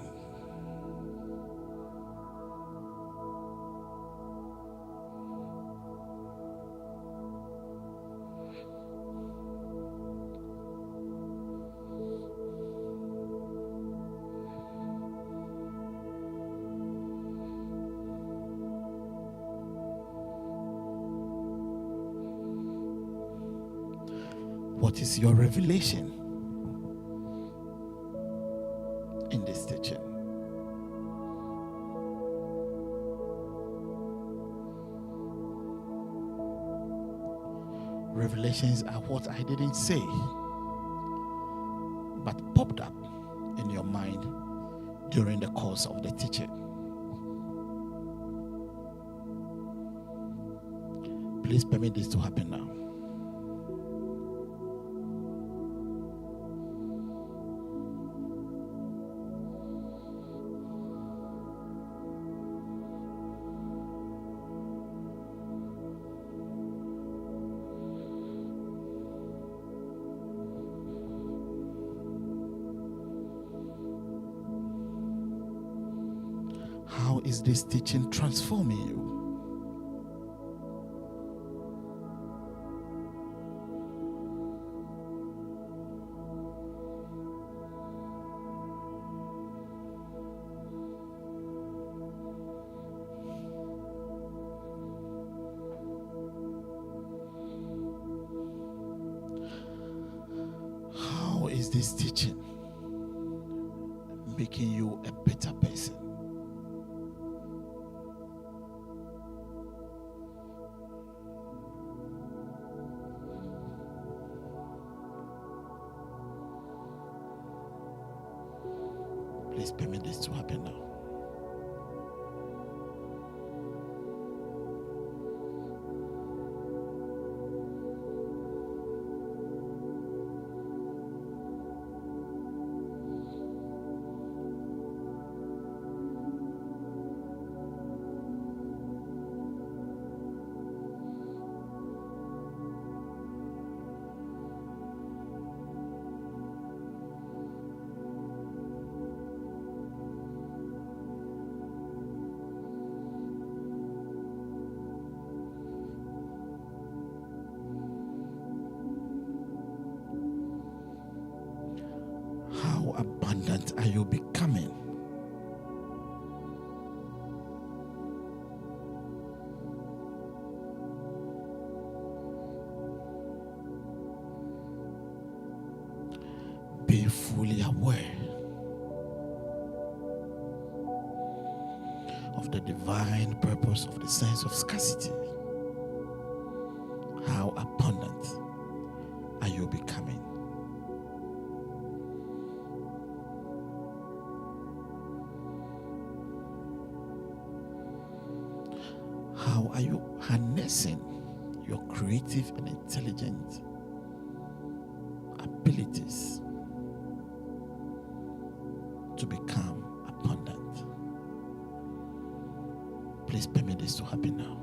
What is your revelation in this teaching? Revelations are what I didn't say, but popped up in your mind during the course of the teaching. Please permit this to happen now. How is this teaching transforming you? How is this teaching making you a better person? Please permit this to happen now. How abundant are you becoming? Be fully aware of the divine purpose of the sense of scarcity. How abundant are you becoming? How are you harnessing your creative and intelligent abilities to become abundant? Please permit this to happen now.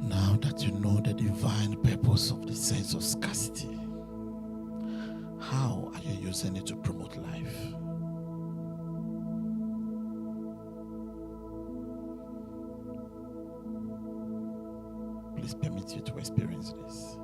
Now that you know the divine purpose of the sense of scarcity, how are you using it to promote life? Please permit you to experience this.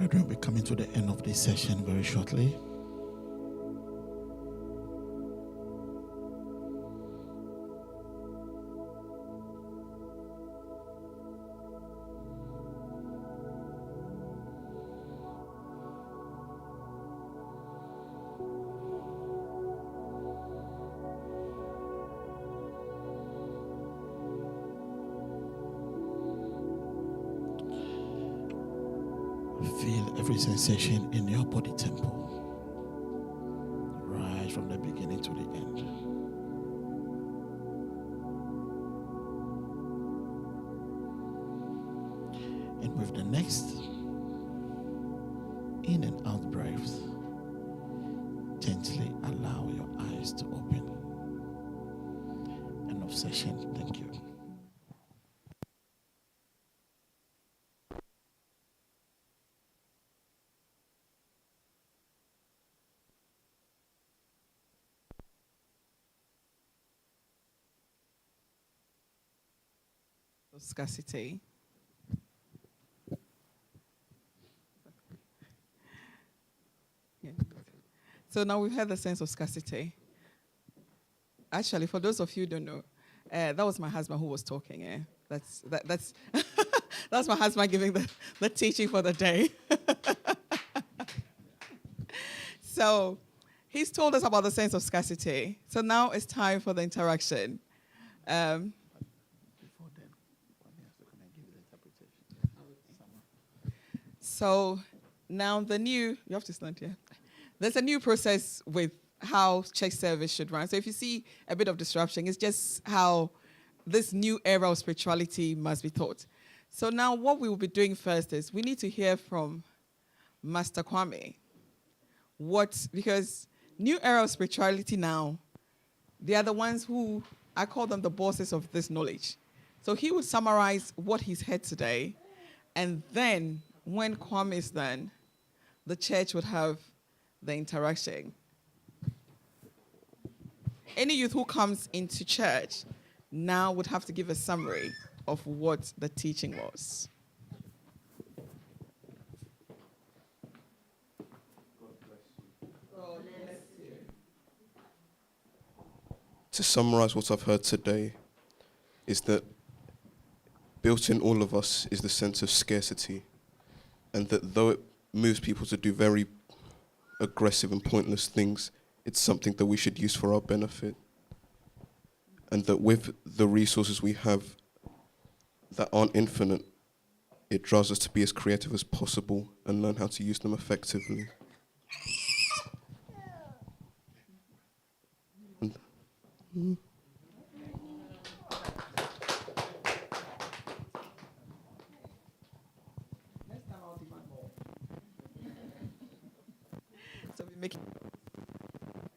Brethren, we're coming to the end of this session very shortly. Feel every sensation in your body temple, right from the beginning to the end. And with the next in and out breaths, gently allow your eyes to open. End of session. Thank you. Scarcity. Yeah. So now we've had the sense of scarcity. Actually, for those of you who don't know, that was my husband who was talking. That's that's my husband giving the teaching for the day. So he's told us about the sense of scarcity. So now it's time for the interaction. So now you have to stand here. There's a new process with how church service should run. So if you see a bit of disruption, it's just how this new era of spirituality must be taught. So now what we will be doing first is we need to hear from Master Kwame. Because new era of spirituality now, they are the ones who, I call them the bosses of this knowledge. So he would summarize what he's heard today, and then when Kwame is done, the church would have the interaction. Any youth who comes into church now would have to give a summary of what the teaching was. To summarize what I've heard today is that built in all of us is the sense of scarcity, and that though it moves people to do very aggressive and pointless things, it's something that we should use for our benefit. And that with the resources we have that aren't infinite, it drives us to be as creative as possible and learn how to use them effectively.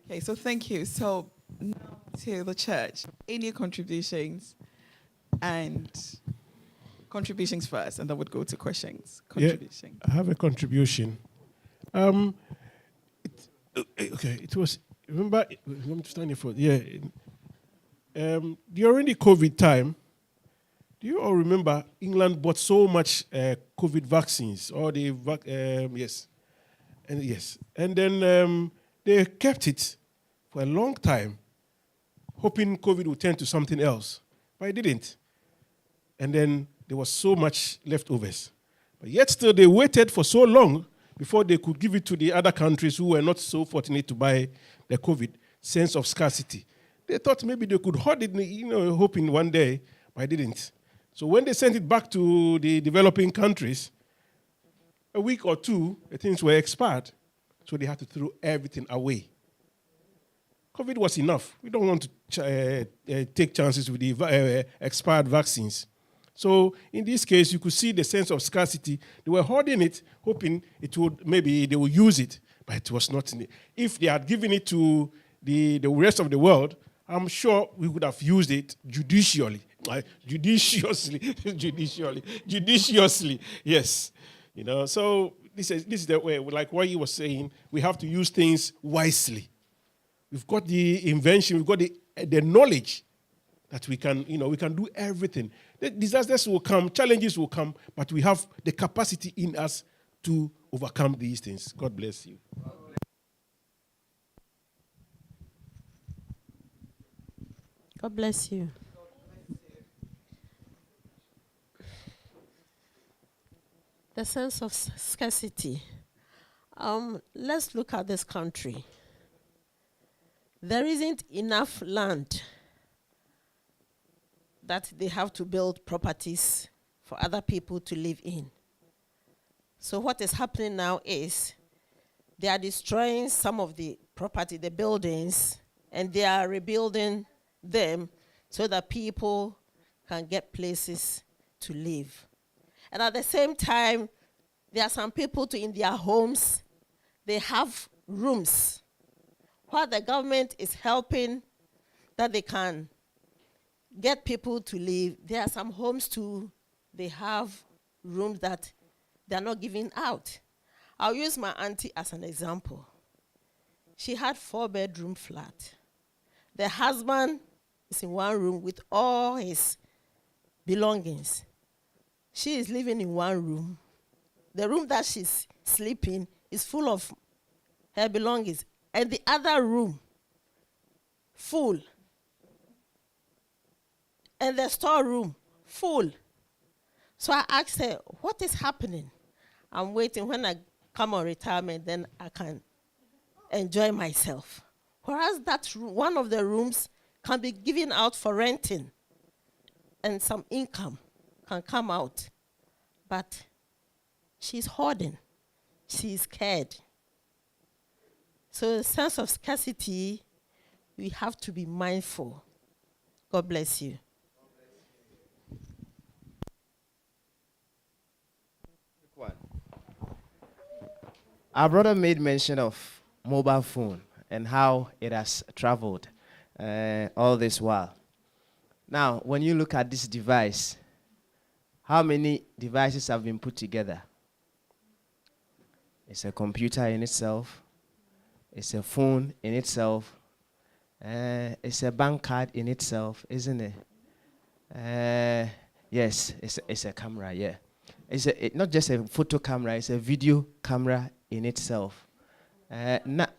Okay, so thank you. So now to the church. Any contributions? And contributions first, and then we'll go to questions. Contribution. Yeah, I have a contribution. It was, remember, I'm standing for, during the COVID time, do you all remember England bought so much COVID vaccines? Yes. And then they kept it for a long time, hoping COVID would turn to something else. But it didn't. And then there was so much leftovers. But yet still they waited for so long before they could give it to the other countries who were not so fortunate to buy the COVID sense of scarcity. They thought maybe they could hoard it, hoping one day, but it didn't. So when they sent it back to the developing countries, a week or two, the things were expired. So they had to throw everything away. COVID was enough. We don't want to take chances with the expired vaccines. So in this case, you could see the sense of scarcity. They were hoarding it, hoping maybe they would use it, but it was not in it. If they had given it to the rest of the world, I'm sure we would have used it judiciously, yes. So this is the way, like what you were saying, we have to use things wisely. We've got the invention, we've got the knowledge that we can do everything. The disasters will come, challenges will come, but we have the capacity in us to overcome these things. God bless you. God bless you. The sense of scarcity. Let's look at this country. There isn't enough land that they have to build properties for other people to live in. So what is happening now is they are destroying some of the property, the buildings, and they are rebuilding them so that people can get places to live. And at the same time, there are some people in their homes, they have rooms where the government is helping that they can get people to live. There are some homes too, they have rooms that they're not giving out. I'll use my auntie as an example. She had 4-bedroom flat. The husband is in one room with all his belongings. She is living in one room. The room that she's sleeping is full of her belongings. And the other room, full. And the storeroom, full. So I asked her, what is happening? I'm waiting. When I come on retirement, then I can enjoy myself. Whereas that room, one of the rooms can be given out for renting, and some income can come out. But she's hoarding. She's scared. So the sense of scarcity, we have to be mindful. God bless you. Our brother made mention of mobile phone and how it has traveled all this while. Now, when you look at this device, how many devices have been put together? It's a computer in itself. It's a phone in itself. It's a bank card in itself, isn't it? Yes, it's a camera, yeah. It's not just a photo camera, it's a video camera in itself. Not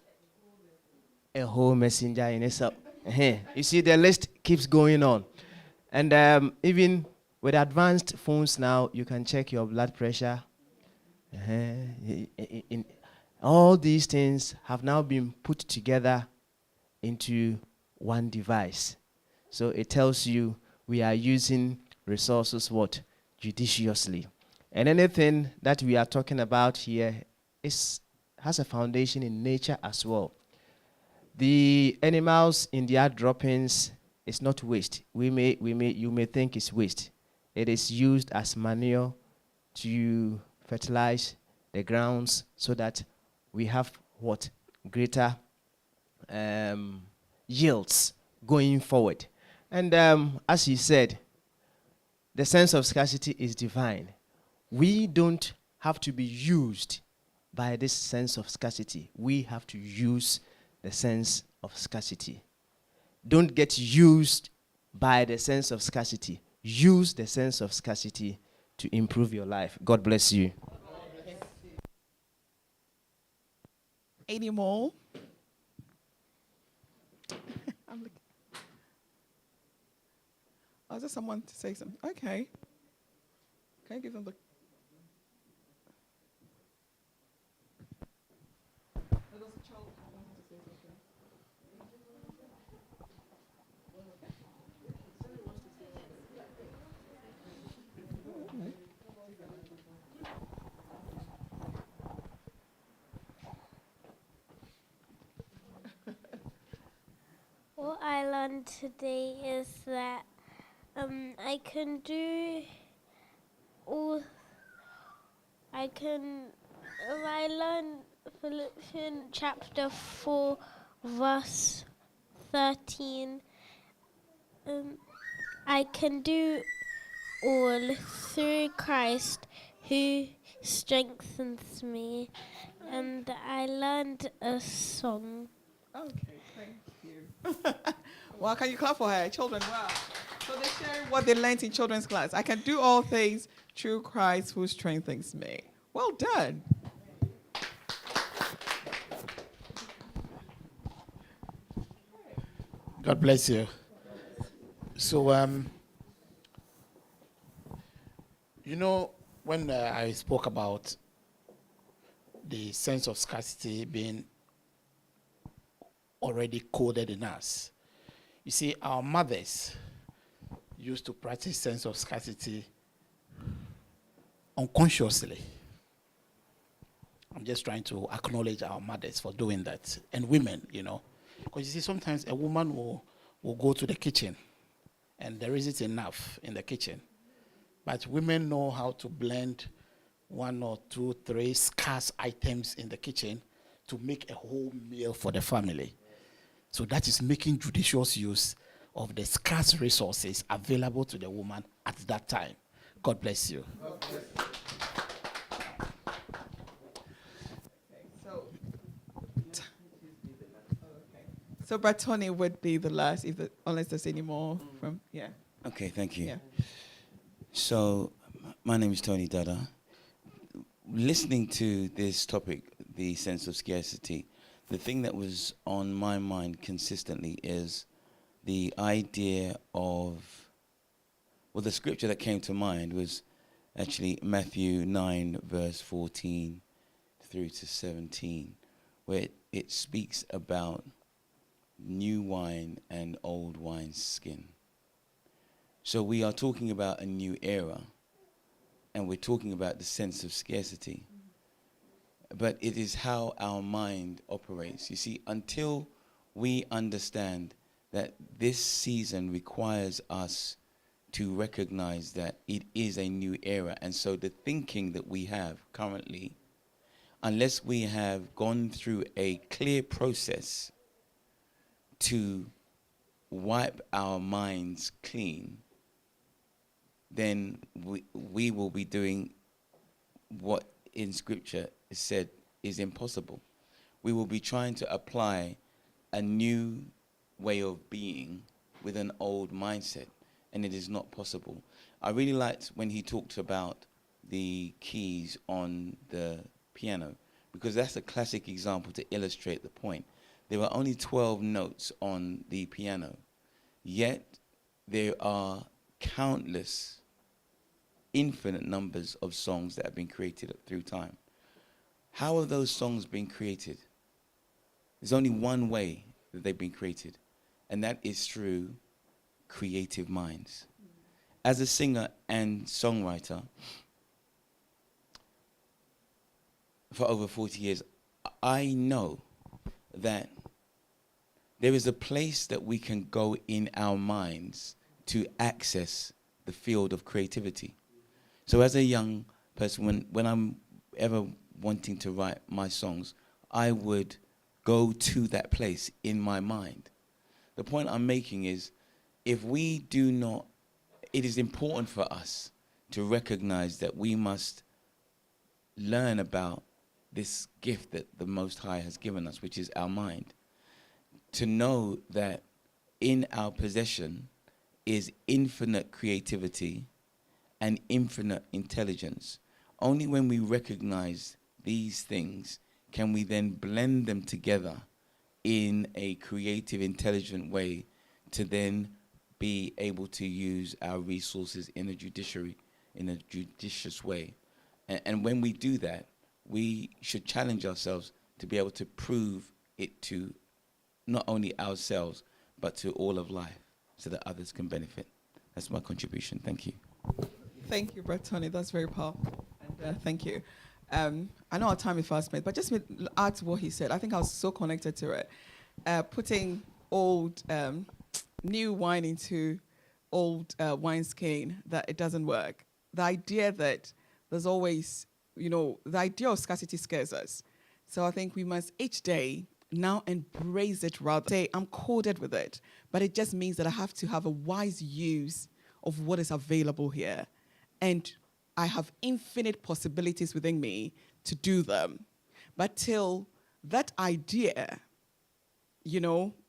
a whole messenger in itself. You see, the list keeps going on. And even with advanced phones now, you can check your blood pressure. All these things have now been put together into one device. So it tells you we are using resources judiciously. And anything that we are talking about here has a foundation in nature as well. The animals in their droppings is not waste. You may think it's waste. It is used as manure to fertilize the grounds so that we have greater yields going forward. And as he said, the sense of scarcity is divine. We don't have to be used by this sense of scarcity. We have to use the sense of scarcity. Don't get used by the sense of scarcity. Use the sense of scarcity to improve your life. God bless you. Any more? Oh, is there someone to say something? Okay. Can I give them the... What I learned today is that I can do all. I learned Philippians chapter 4, verse 13. I can do all through Christ who strengthens me. And I learned a song. Okay, thank you. Well, can you clap for her? Children, wow. So they're sharing what they learned in children's class. I can do all things through Christ who strengthens me. Well done. God bless you. So, you know, when I spoke about the sense of scarcity being already coded in us, you see, our mothers used to practice sense of scarcity unconsciously. I'm just trying to acknowledge our mothers for doing that, and women, you know. Because you see, sometimes a woman will go to the kitchen, and there isn't enough in the kitchen. But women know how to blend 1 or 2, 3 scarce items in the kitchen to make a whole meal for the family. So that is making judicious use of the scarce resources available to the woman at that time. God bless you. So Bratoni would be the last, unless there's any more from, yeah. Okay, thank you. Yeah. So, my name is Tony Dada. Listening to this topic, the sense of scarcity, the thing that was on my mind consistently is the idea of, well, the scripture that came to mind was actually Matthew 9, verse 14 through to 17, where it speaks about new wine and old wine skin. So we are talking about a new era, and we're talking about the sense of scarcity. But it is how our mind operates. You see, until we understand that this season requires us to recognize that it is a new era, and so the thinking that we have currently, unless we have gone through a clear process to wipe our minds clean, then we will be doing what in Scripture is said is impossible. We will be trying to apply a new way of being with an old mindset, and it is not possible. I really liked when he talked about the keys on the piano, because that's a classic example to illustrate the point. There are only 12 notes on the piano, yet there are countless, infinite numbers of songs that have been created through time. How have those songs been created? There's only one way that they've been created, and that is through creative minds. As a singer and songwriter for over 40 years, I know that there is a place that we can go in our minds to access the field of creativity. So as a young person, when I'm ever wanting to write my songs, I would go to that place in my mind. The point I'm making is, if we do not, it is important for us to recognize that we must learn about this gift that the Most High has given us, which is our mind. To know that in our possession is infinite creativity and infinite intelligence. Only when we recognize these things can we then blend them together in a creative, intelligent way to then be able to use our resources in a judicious way. And when we do that, we should challenge ourselves to be able to prove it to not only ourselves, but to all of life, so that others can benefit. That's my contribution. Thank you. Thank you, Bratoni. That's very powerful. And thank you. I know our time is fast spent, but just to add to what he said, I think I was so connected to it. Putting old, new wine into old wineskin, that it doesn't work. The idea that there's always, the idea of scarcity scares us. So I think we must each day now embrace it, rather say, I'm coded with it, but it just means that I have to have a wise use of what is available here. And I have infinite possibilities within me to do them. But till that idea,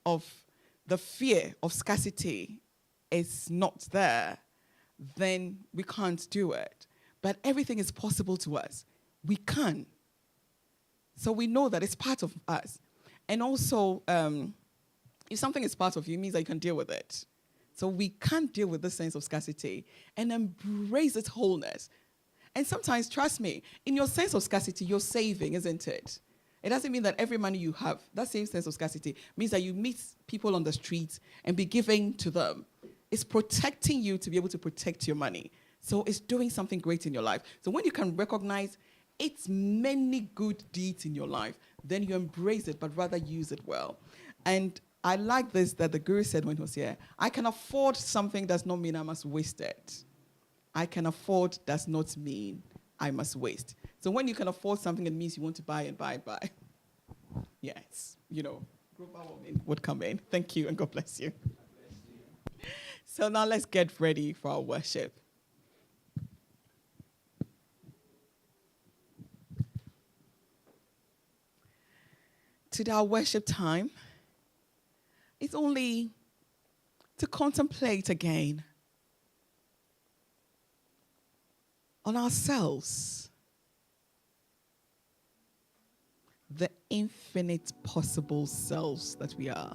of the fear of scarcity is not there, then we can't do it. But everything is possible to us. We can. So we know that it's part of us. And also, If something is part of you, it means that you can deal with it. So we can't deal with this sense of scarcity and embrace its wholeness. And sometimes, trust me, in your sense of scarcity, you're saving, isn't it? It doesn't mean that every money you have, that same sense of scarcity, means that you meet people on the street and be giving to them. It's protecting you to be able to protect your money. So it's doing something great in your life. So when you can recognize its many good deeds in your life, then you embrace it, but rather use it well. And I like this that the Guru said when he was here. I can afford something does not mean I must waste it. I can afford does not mean I must waste. So when you can afford something, it means you want to buy and buy and buy. Yes, global warming would come in. Thank you, and God bless you. So now let's get ready for our worship. To our worship time, it's only to contemplate again on ourselves, the infinite possible selves that we are.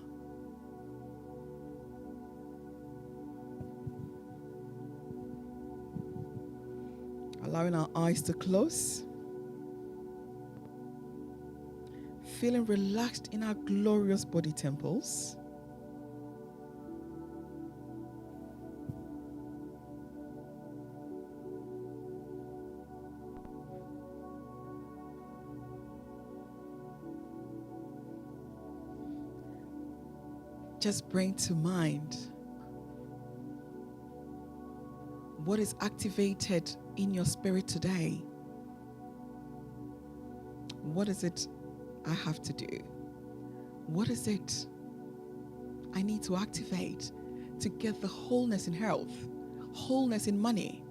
Allowing our eyes to close, feeling relaxed in our glorious body temples. Just bring to mind what is activated in your spirit today. What is it I have to do? What is it I need to activate to get the wholeness in health, wholeness in money,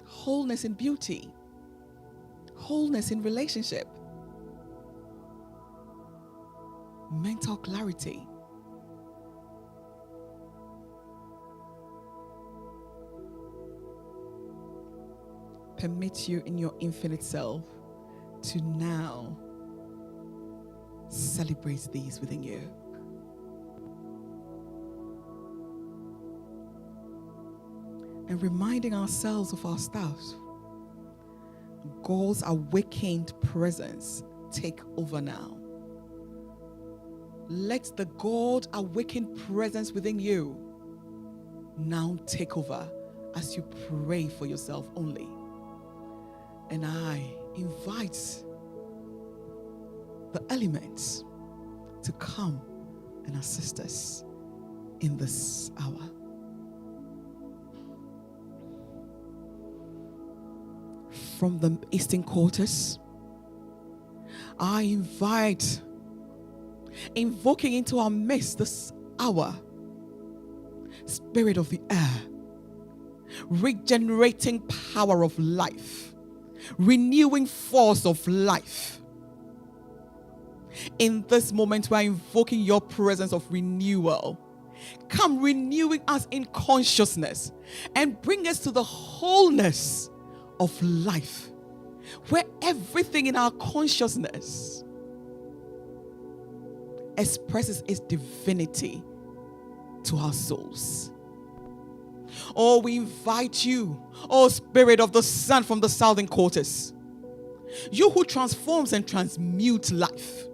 wholeness in beauty, wholeness in relationship, mental clarity? Permit you in your infinite self to now celebrate these within you. And reminding ourselves of our stuff. God's awakened presence take over now. Let the God awakened presence within you now take over as you pray for yourself only. And I invite the elements to come and assist us in this hour. From the eastern quarters, I invite, invoking into our midst this hour, Spirit of the air, regenerating power of life, renewing force of life. In this moment, we are invoking your presence of renewal. Come renewing us in consciousness and bring us to the wholeness of life, where everything in our consciousness expresses its divinity to our souls. Oh, we invite you, oh Spirit of the Sun from the southern quarters, you who transforms and transmutes life,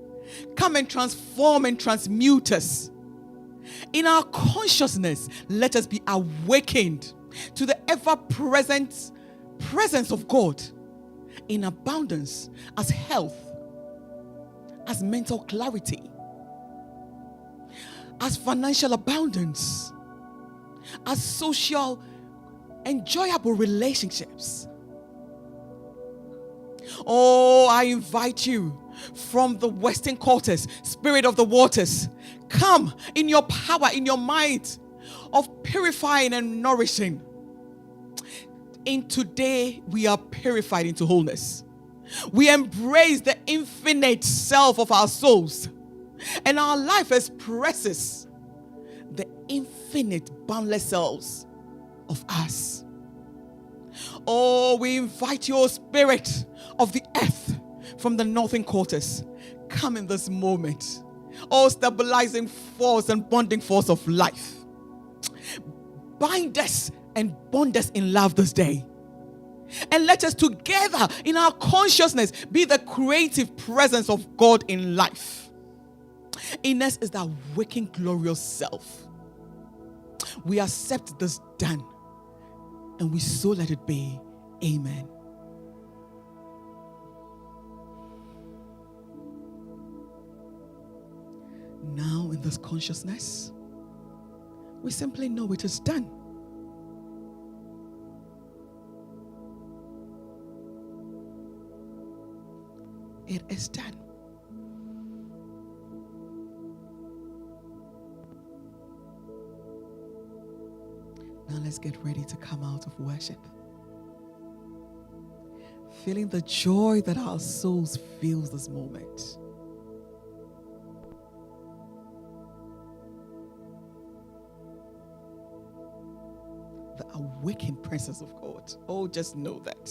come and transform and transmute us. In our consciousness, let us be awakened to the ever-present presence of God in abundance, as health, as mental clarity, as financial abundance, as social, enjoyable relationships. Oh, I invite you from the western quarters, Spirit of the waters, come in your power, in your might of purifying and nourishing. In today, we are purified into wholeness. We embrace the infinite self of our souls, and our life expresses the infinite boundless selves of us. Oh, we invite your Spirit of the earth from the northern quarters. Come in this moment Oh, stabilizing force and bonding force of life. Bind us and bond us in love this day. And let us together in our consciousness be the creative presence of God in life. In us is that waking glorious self. We accept this done, and we so let it be. Amen. Now in this consciousness, we simply know it is done. It is done. Now let's get ready to come out of worship. Feeling the joy that our souls feels this moment. The awakened presence of God. Oh, just know that.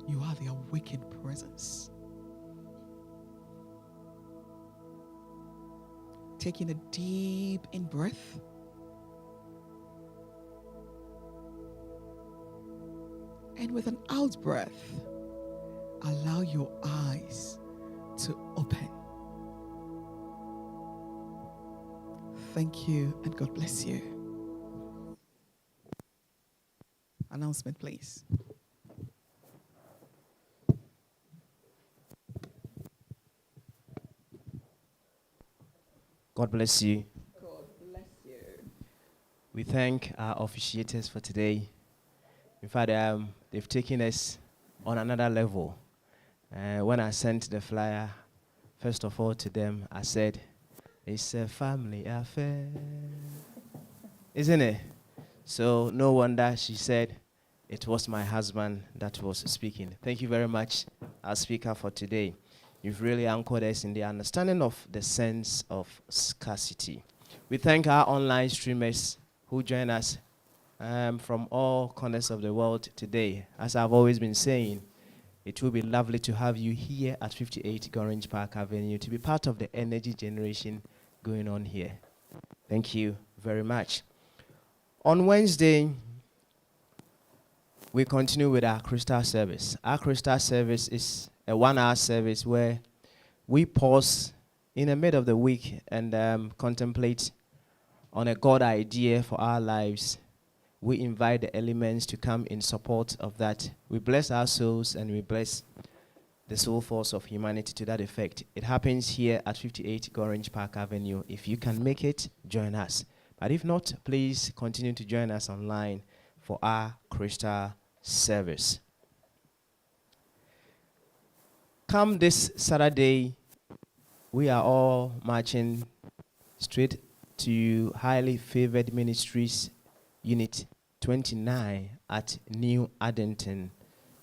You are the awakened presence. Taking a deep in breath. And with an out breath, allow your eyes to open. Thank you and God bless you. Announcement, please. God bless you. God bless you. We thank our officiators for today. In fact, they've taken us on another level. When I sent the flyer, first of all to them, I said, it's a family affair. Isn't it? So no wonder she said it was my husband that was speaking. Thank you very much, our speaker for today. You've really anchored us in the understanding of the sense of scarcity. We thank our online streamers who join us from all corners of the world today. As I've always been saying, it will be lovely to have you here at 58 Orange Park Avenue to be part of the energy generation going on here. Thank you very much. On Wednesday, we continue with our crystal service. Our crystal service is a 1-hour service where we pause in the middle of the week and contemplate on a God idea for our lives. We invite the elements to come in support of that. We bless our souls and we bless the soul force of humanity to that effect. It happens here at 58 Orange Park Avenue. If you can make it, join us. But if not, please continue to join us online for our crystal service. Come this Saturday, we are all marching straight to Highly Favored Ministries Unit 29 at New Addington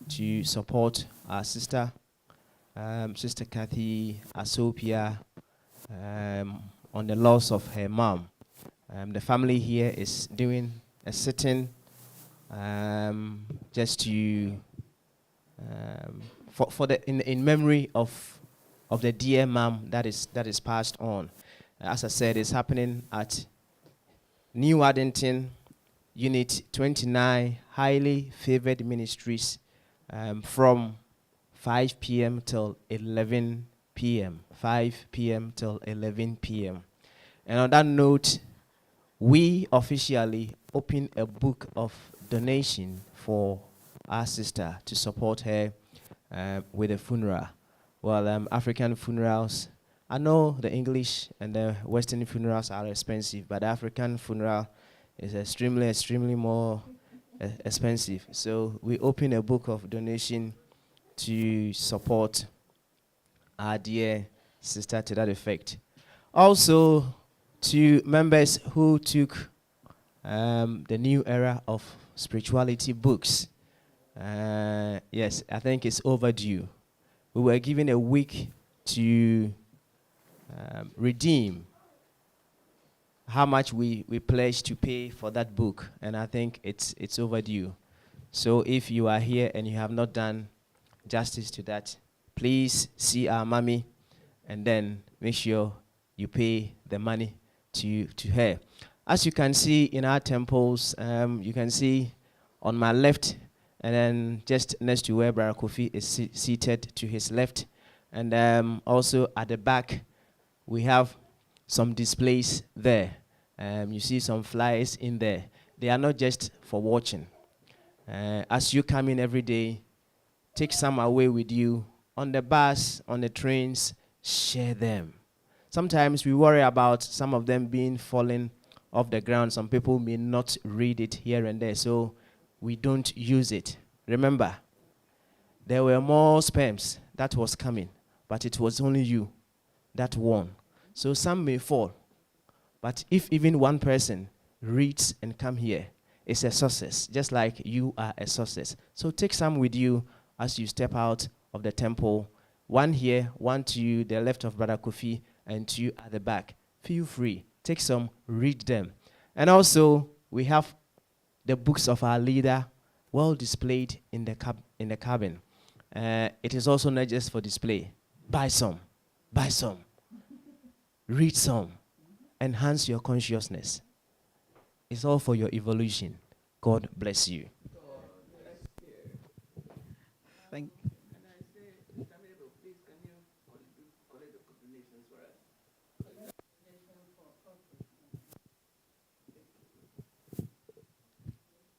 to support our sister, Sister Kathy Asopia, on the loss of her mom. The family here is doing a sitting just to in memory of the dear mom that is passed on. As I said, it's happening at New Addington, Unit 29, Highly Favored Ministries, from 5 p.m. till 11 p.m. 5 p.m. till 11 p.m. And on that note, we officially open a book of donation for our sister to support her with a funeral. Well, African funerals, I know the English and the Western funerals are expensive, but the African funeral is extremely more expensive. So we open a book of donation to support our dear sister to that effect. Also, to members who took the New Era of Spirituality books. Yes, I think it's overdue. We were given a week to redeem how much we pledged to pay for that book, and I think it's overdue. So if you are here and you have not done justice to that, please see our mommy and then make sure you pay the money to her. As you can see in our temples, you can see on my left, and then just next to where Brother Kofi is seated to his left, and also at the back, we have some displays there. You see some flyers in there. They are not just for watching. As you come in every day, take some away with you. On the bus, on the trains, share them. Sometimes we worry about some of them being fallen off the ground. Some people may not read it here and there, so we don't use it. Remember, there were more sperms that was coming, but it was only you that won. So some may fall, but if even one person reads and come here, it's a success, just like you are a success. So take some with you as you step out of the temple. One here, one to the left of Brother Kofi, and to you at the back. Feel free. Take some, read them. And also, we have the books of our leader well displayed in the cabin. It is also not just for display. Buy some. Buy some. Read some. Enhance your consciousness. It's all for your evolution. God bless you. Thank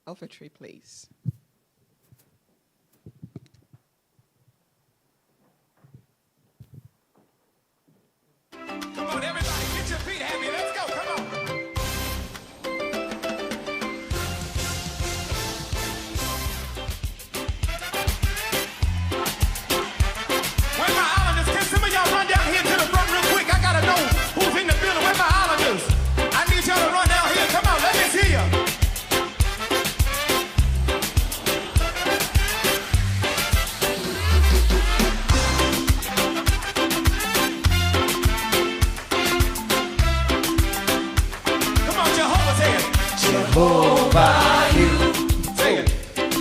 Offertory, please. Come on, everybody, get your feet happy. Let's go. Come on. Where my islanders? Can some of y'all run down here to the front real quick? I gotta know who's in the building. Where my islanders? I need y'all to run down here. Come on, let me see you. Jehovah, you,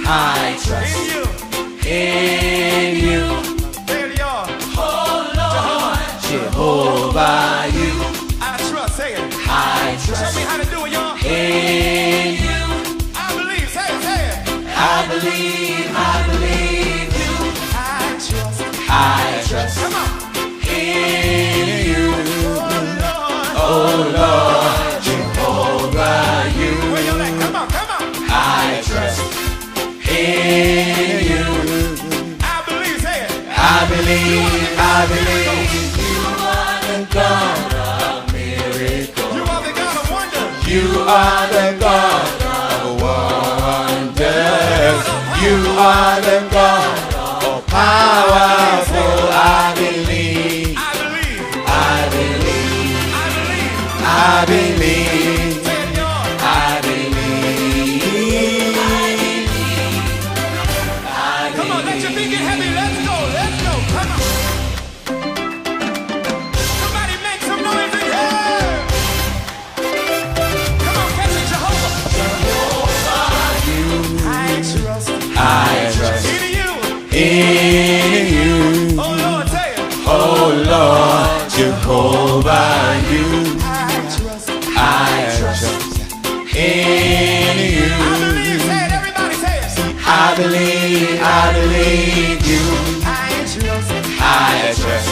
I trust in you. There you are. Oh Lord, Jehovah, you, I trust. Say it. I Show trust me how to do it, y'all. in you. I believe. Say it. Say it. I believe you. I trust Come on. in you. Oh, Lord. Oh Lord, Jehovah, you, Where y'all at? Come on. Come on. I trust in you. I believe. Say it. I believe you are the God of miracles. You are the God of wonder. You are the God of wonders. You are the God of powerful. I believe. I believe. I believe. I believe. I believe. Say it, y'all. I believe. Come on, let your feet get heavy. Let's go. Let's go. Come on. Somebody make some noise in here. Come on, catch it, Jehovah. I trust In you. in you. Oh, Lord, say it. Oh Lord, Jehovah, you, I trust in you. I believe. Say it. Everybody say it. I believe you. I trust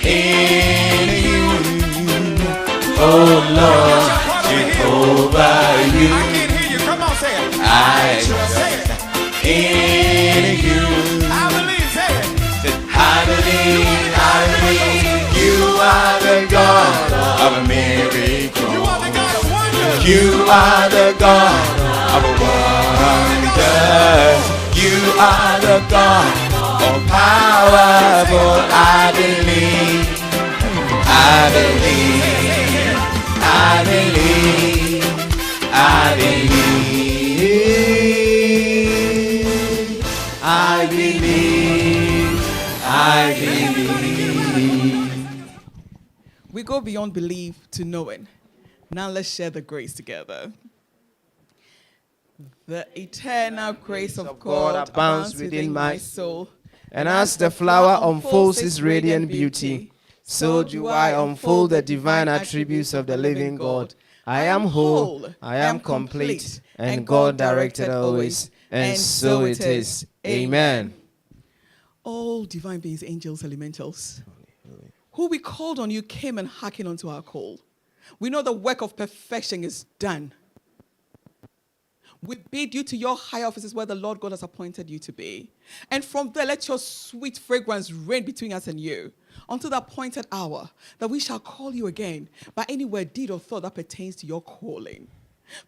in you. Oh Lord, Jehovah, I you, can't hear you. Come on, say it. I trust Say it. in you. I believe. Say it. I believe you are the God of a miracle. You are the God of wonder. You are the God of wonders. You are the God of powerful. I believe. I believe. I believe. I believe. I believe. I believe. We go beyond belief to knowing. Now let's share the grace together. The eternal grace of God abounds within my soul. And as the flower unfolds its radiant beauty, So do I unfold the divine attributes of the living God. I am whole, I am complete, and God directed always, and so it is. Amen. All divine beings, angels, elementals, who we called on you came and hearkened unto our call. We know the work of perfection is done. We bid you to your high offices where the Lord God has appointed you to be. And from there, let your sweet fragrance reign between us and you until the appointed hour that we shall call you again by any word, deed, or thought that pertains to your calling.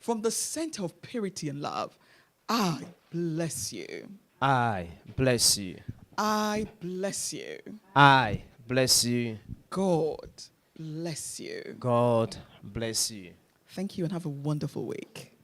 From the center of purity and love, I bless you. I bless you. I bless you. I bless you. God bless you. God bless you. Thank you and have a wonderful week.